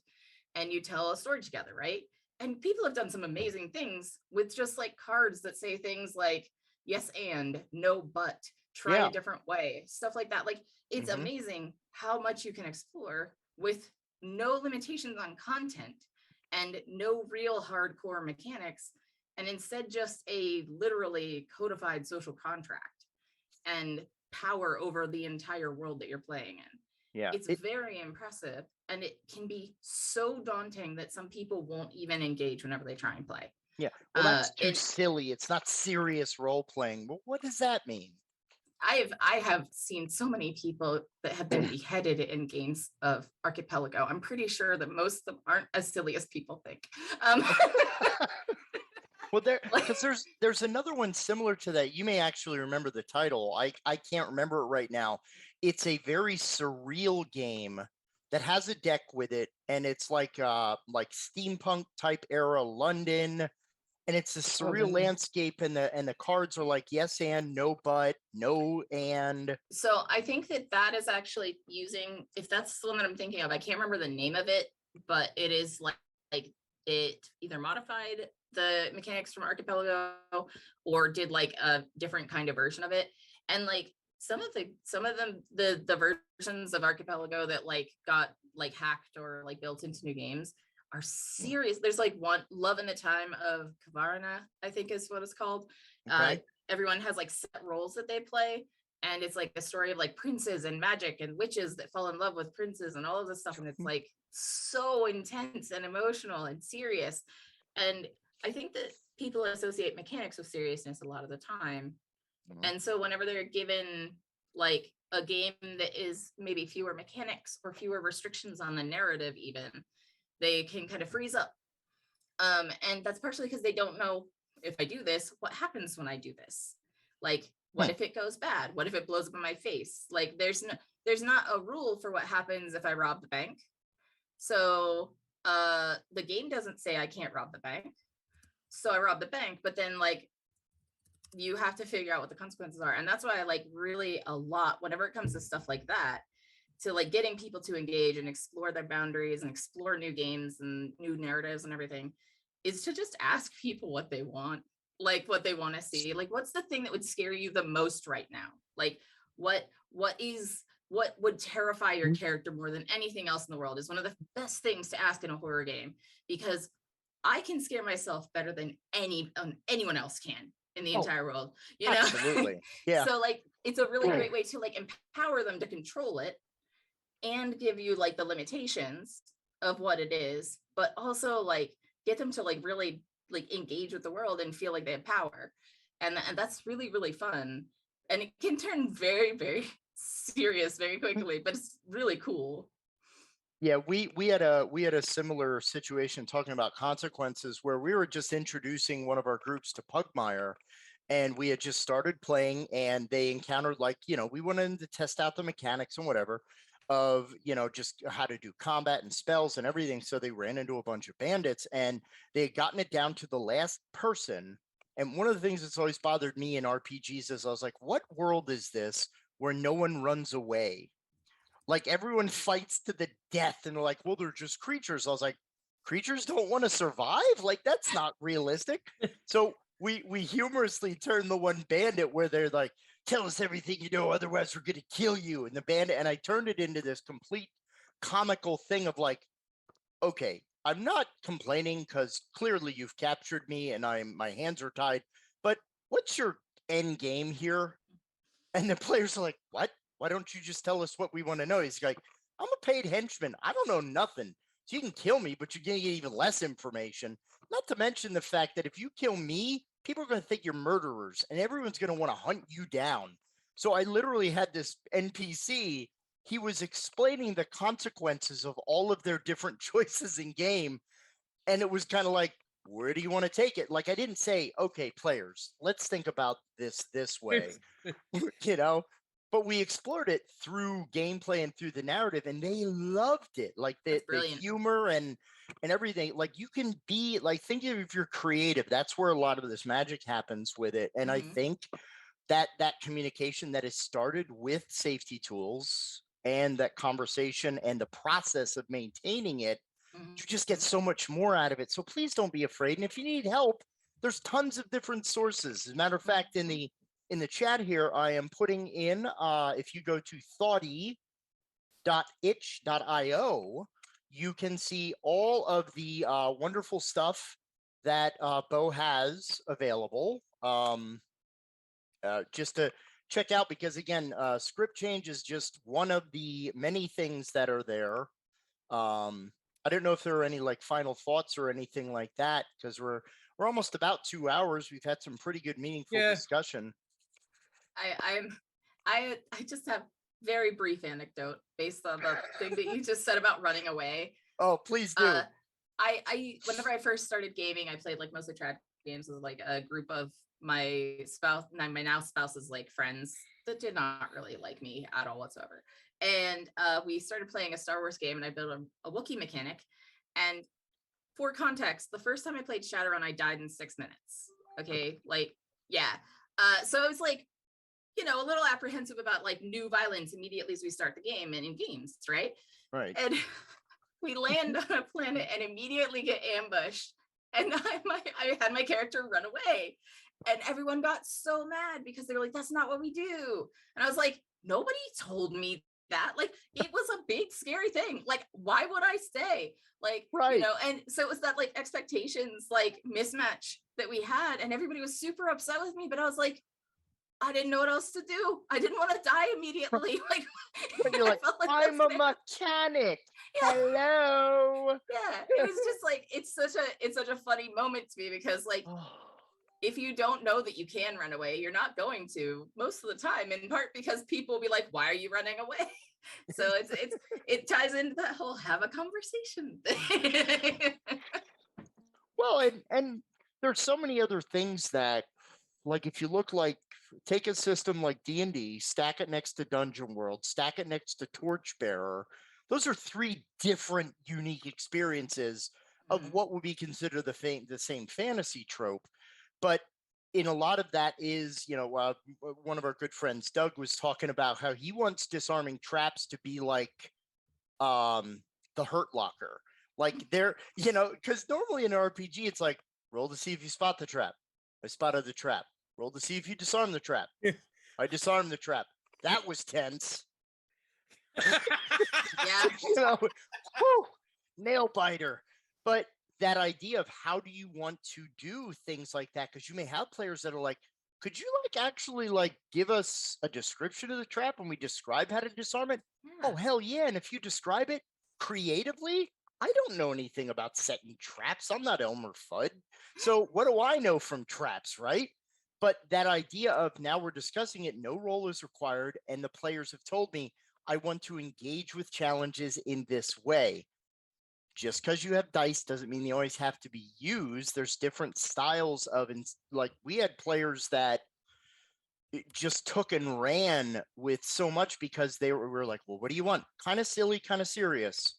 C: and you tell a story together, right? And people have done some amazing things with just like cards that say things like yes and, no but, try a different way, stuff like that. Like, it's amazing how much you can explore with no limitations on content and no real hardcore mechanics, and instead just a literally codified social contract and power over the entire world that you're playing in.
B: Yeah,
C: it's very impressive, and it can be so daunting that some people won't even engage whenever they try and play.
B: Yeah, well, that's too silly. It's not serious role playing. Well, what does that mean?
C: I have seen so many people that have been beheaded in games of Archipelago. I'm pretty sure that most of them aren't as silly as people think.
B: Well, because there's another one similar to that. You may actually remember the title. I can't remember it right now. It's a very surreal game that has a deck with it, and it's like steampunk type era London, and it's a surreal landscape, and the cards are like yes and, no but, no and.
C: So I think that is actually using, if that's the one that I'm thinking of, I can't remember the name of it, but it is like it either modified the mechanics from Archipelago or did like a different kind of version of it. And like, some of them, the versions of Archipelago that like got like hacked or like built into new games are serious. There's like one, Love in the Time of Kavarna, I think is what it's called.
B: Okay.
C: Everyone has like set roles that they play, and it's like a story of like princes and magic and witches that fall in love with princes and all of this stuff, and it's like so intense and emotional and serious. And I think that people associate mechanics with seriousness a lot of the time. And so whenever they're given like a game that is maybe fewer mechanics or fewer restrictions on the narrative, even, they can kind of freeze up. And that's partially because they don't know, if I do this, what happens when I do this? Like, what if it goes bad? What if it blows up in my face? Like, there's not a rule for what happens if I rob the bank. So the game doesn't say I can't rob the bank. So I rob the bank, but then like you have to figure out what the consequences are. And that's why I like really a lot, whenever it comes to stuff like that, to like getting people to engage and explore their boundaries and explore new games and new narratives and everything, is to just ask people what they want, like what they want to see. Like, what's the thing that would scare you the most right now? Like, what would terrify your character more than anything else in the world is one of the best things to ask in a horror game, because I can scare myself better than anyone else can in the entire world, you know?
B: Absolutely. Yeah.
C: So like, it's a really great way to like empower them to control it and give you like the limitations of what it is, but also like get them to like really like engage with the world and feel like they have power. And that's really, really fun. And it can turn very, very serious very quickly, but it's really cool.
B: Yeah, we had a similar situation talking about consequences where we were just introducing one of our groups to Pugmire, and we had just started playing, and they encountered like, we wanted to test out the mechanics and whatever of, just how to do combat and spells and everything. So they ran into a bunch of bandits, and they had gotten it down to the last person. And one of the things that's always bothered me in RPGs is I was like, what world is this where no one runs away? Like everyone fights to the death, and they're like, well, they're just creatures. I was like, creatures don't want to survive? Like, that's not realistic. So we humorously turned the one bandit where they're like, tell us everything you know, otherwise we're gonna kill you. And the bandit, and I turned it into this complete comical thing of like, okay, I'm not complaining because clearly you've captured me and my hands are tied, but what's your end game here? And the players are like, what? Why don't you just tell us what we want to know? He's like, I'm a paid henchman. I don't know nothing. So you can kill me, but you're going to get even less information. Not to mention the fact that if you kill me, people are going to think you're murderers, and everyone's going to want to hunt you down. So I literally had this NPC. He was explaining the consequences of all of their different choices in game. And it was kind of like, where do you want to take it? Like, I didn't say, okay, players, let's think about this way, but we explored it through gameplay and through the narrative, and they loved it. Like the humor and everything. Like, you can be like, think of if you're creative, that's where a lot of this magic happens with it. And I think that communication that is started with safety tools and that conversation and the process of maintaining it, you just get so much more out of it. So please don't be afraid. And if you need help, there's tons of different sources. As a matter of fact, in the chat here, I am putting in, if you go to thoughty.itch.io, you can see all of the wonderful stuff that Beau has available, just to check out, because again, script change is just one of the many things that are there. I don't know if there are any like final thoughts or anything like that, because we're almost about 2 hours. We've had some pretty good, meaningful discussion.
C: I just have very brief anecdote based on the thing that you just said about running away.
B: Oh, please do.
C: I whenever I first started gaming, I played like mostly trad games with like a group of my now spouse's like friends that did not really like me at all whatsoever. And we started playing a Star Wars game, and I built a Wookiee mechanic. And for context, the first time I played Shadowrun, I died in 6 minutes. Okay, like, yeah. So I was like, a little apprehensive about like new violence immediately as we start the game and in games, right?
B: Right.
C: And we land on a planet and immediately get ambushed. And I had my character run away. And everyone got so mad because they were like, that's not what we do. And I was like, nobody told me that. Like, it was a big, scary thing. Like, why would I stay? Like,
B: Right.
C: and so it was that like expectations, like mismatch that we had. And everybody was super upset with me. But I was like, I didn't know what else to do. I didn't want to die immediately. Like,
B: When you're like, I'm a mechanic.
C: Yeah.
B: Hello.
C: Yeah. It was just like, it's such a funny moment to me because like, if you don't know that you can run away, you're not going to most of the time, in part because people will be like, why are you running away? So it ties into that whole have a conversation thing.
B: Well, and there's so many other things that, like, if you look like, take a system like D&D, stack it next to Dungeon World, stack it next to Torchbearer. Those are 3 different unique experiences of what would be considered the same fantasy trope. But in a lot of that is, one of our good friends, Doug, was talking about how he wants disarming traps to be like the Hurt Locker. Like they're, because normally in an RPG, it's like, roll to see if you spot the trap. I spotted the trap. Roll to see if you disarm the trap. I disarmed the trap. That was tense.
C: Yeah.
B: Whew, nail biter. But that idea of how do you want to do things like that, because you may have players that are like, could you like actually like give us a description of the trap and we describe how to disarm it? Oh hell yeah. And if you describe it creatively, I don't know anything about setting traps. I'm not Elmer Fudd. So what do I know from traps, right? But that idea of now we're discussing it, no roll is required, and the players have told me I want to engage with challenges in this way. Just because you have dice doesn't mean they always have to be used. There's different styles of, like, we had players that just took and ran with so much because they were like, well, what do you want? Kind of silly, kind of serious.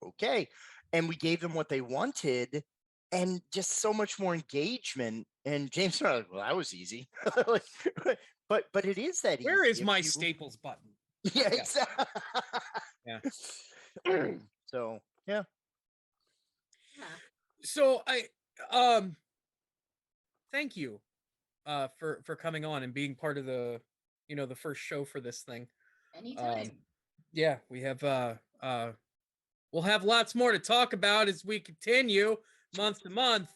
B: Okay. And we gave them what they wanted and just so much more engagement. And James was like, well, that was easy. but it is that
A: Where
B: easy.
A: is my Staples button?
B: Yeah, exactly.
A: Yeah.
B: So, yeah.
A: So thank you for coming on and being part of the the first show for this thing.
C: Anytime.
A: Yeah, we have we'll have lots more to talk about as we continue month to month,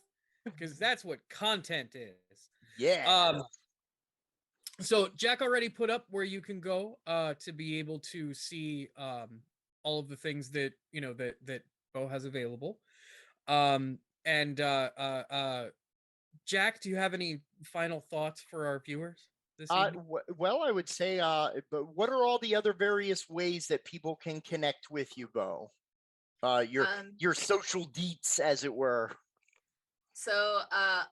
A: because that's what content is.
B: Yeah.
A: So Jack already put up where you can go to be able to see all of the things that that Beau has available. And Jack, do you have any final thoughts for our viewers this evening?
B: Well, I would say, but what are all the other various ways that people can connect with you, Beau? Your social deets, as it were.
C: So I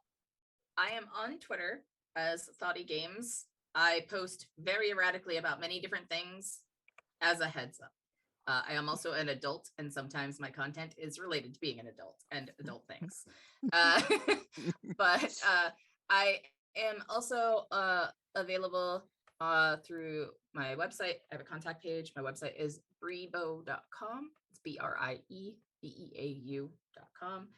C: am on Twitter as Thoughty Games. I post very erratically about many different things as a heads up. I am also an adult, and sometimes my content is related to being an adult and adult things. But I am also available through my website. I have a contact page. My website is briebeau.com. It's BRIEBEAU.com.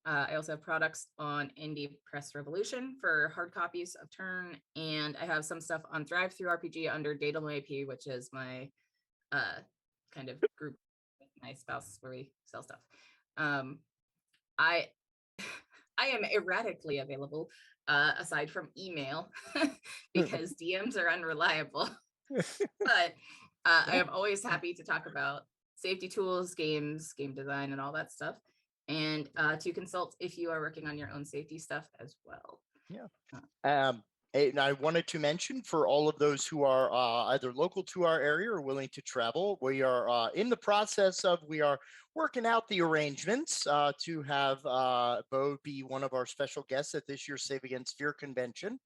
C: I also have products on Indie Press Revolution for hard copies of Turn, and I have some stuff on Thrive Through RPG under Datum AP, which is my kind of group with my spouse where we sell stuff. I am erratically available aside from email because DMs are unreliable. But I am always happy to talk about safety tools, games, game design, and all that stuff. And to consult if you are working on your own safety stuff as well.
B: Yeah. And I wanted to mention for all of those who are either local to our area or willing to travel, we are in the process of, we are working out the arrangements to have Beau be one of our special guests at this year's Save Against Fear convention,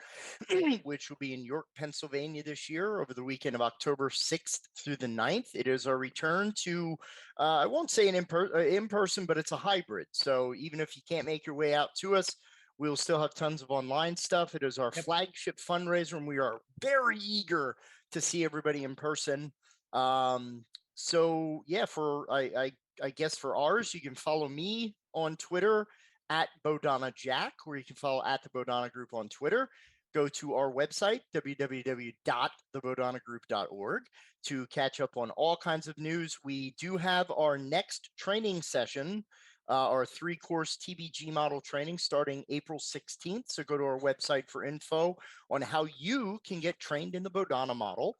B: which will be in York, Pennsylvania this year over the weekend of October 6th through the 9th. It is our return to, I won't say an in-person, but it's a hybrid. So even if you can't make your way out to us, we will still have tons of online stuff. It is our flagship fundraiser, and we are very eager to see everybody in person. So yeah, I guess for ours, you can follow me on Twitter at Bodhana Jack, or you can follow at the Bodhana Group on Twitter. Go to our website, www.thebodhanagroup.org, to catch up on all kinds of news. We do have our next training session, our 3-course TBG model training starting April 16th. So go to our website for info on how you can get trained in the Bodhana model,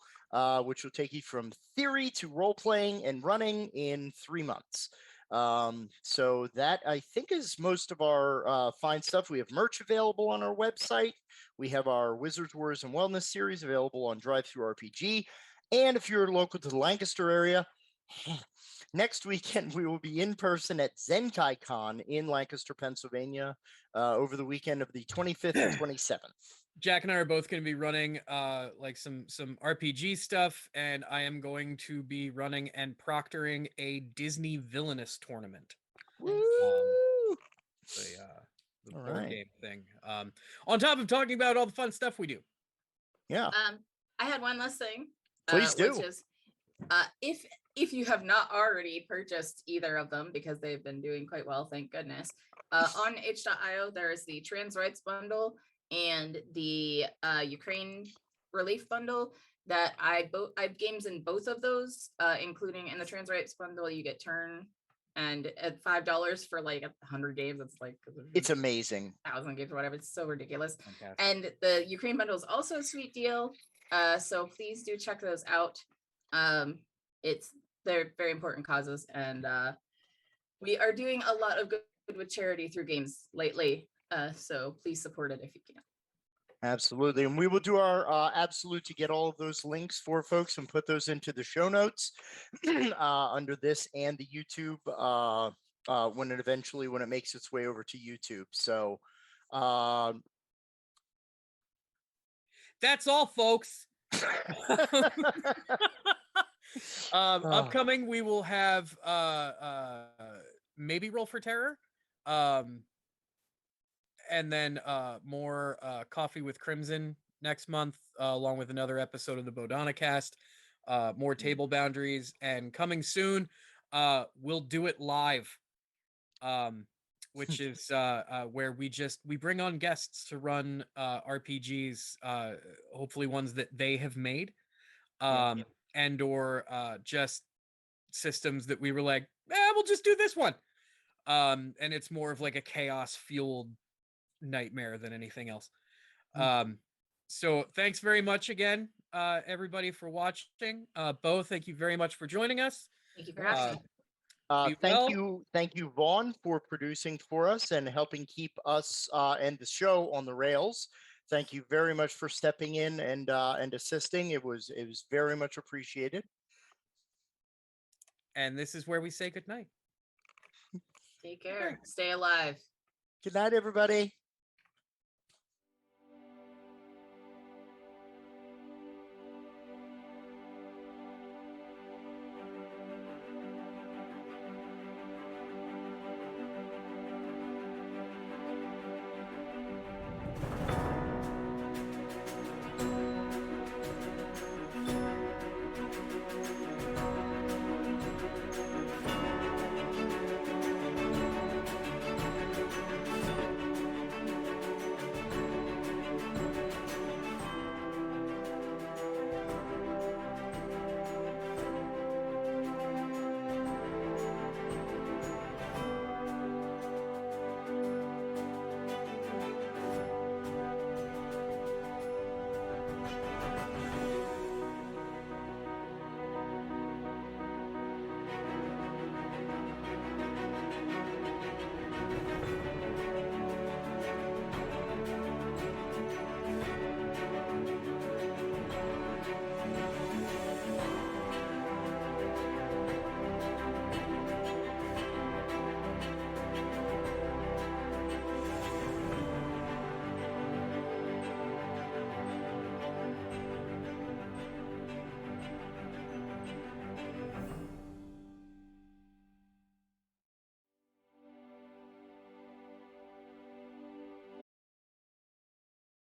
B: which will take you from theory to role-playing and running in 3 months. So that, I think, is most of our fine stuff. We have merch available on our website. We have our Wizards, Wars, and Wellness series available on Drive-Thru RPG. And if you're local to the Lancaster area, next weekend we will be in person at Zenkai Con in Lancaster, Pennsylvania, over the weekend of the 25th and 27th.
A: Jack and I are both going to be running like some RPG stuff, and I am going to be running and proctoring a Disney Villainous tournament.
B: Woo!
A: The board game thing. On top of talking about all the fun stuff we do.
B: Yeah.
C: I had one last thing.
B: Please do.
C: Which is, if you have not already purchased either of them, because they've been doing quite well, thank goodness. On itch.io, there is the trans rights bundle and the Ukraine relief bundle that I have games in both of those, including in the trans rights bundle, you get turn, and at $5 for like 100 games,
B: it's amazing.
C: 1,000 games or whatever. It's so ridiculous.
A: Fantastic.
C: And the Ukraine bundle is also a sweet deal. So please do check those out. They're very important causes, and we are doing a lot of good with charity through games lately. So please support it if you can.
B: Absolutely. And we will do our absolute to get all of those links for folks and put those into the show notes under this and the YouTube when it makes its way over to YouTube. So
A: that's all, folks. Upcoming, we will have maybe Roll for Terror. And then more Coffee with Crimson next month, along with another episode of the Bodhana Cast, more Table Boundaries, and coming soon, we'll do it live, which is where we bring on guests to run RPGs, hopefully ones that they have made, and or just systems that we were like, we'll just do this one, and it's more of like a chaos-fueled nightmare than anything else. So thanks very much again, everybody, for watching. Beau, thank you very much for joining us.
C: Thank you for having
B: me. Thank you, Vaughn, for producing for us and helping keep us and the show on the rails. Thank you very much for stepping in and assisting. It was very much appreciated.
A: And this is where we say good night.
C: Take care. Stay alive.
B: Good night, everybody.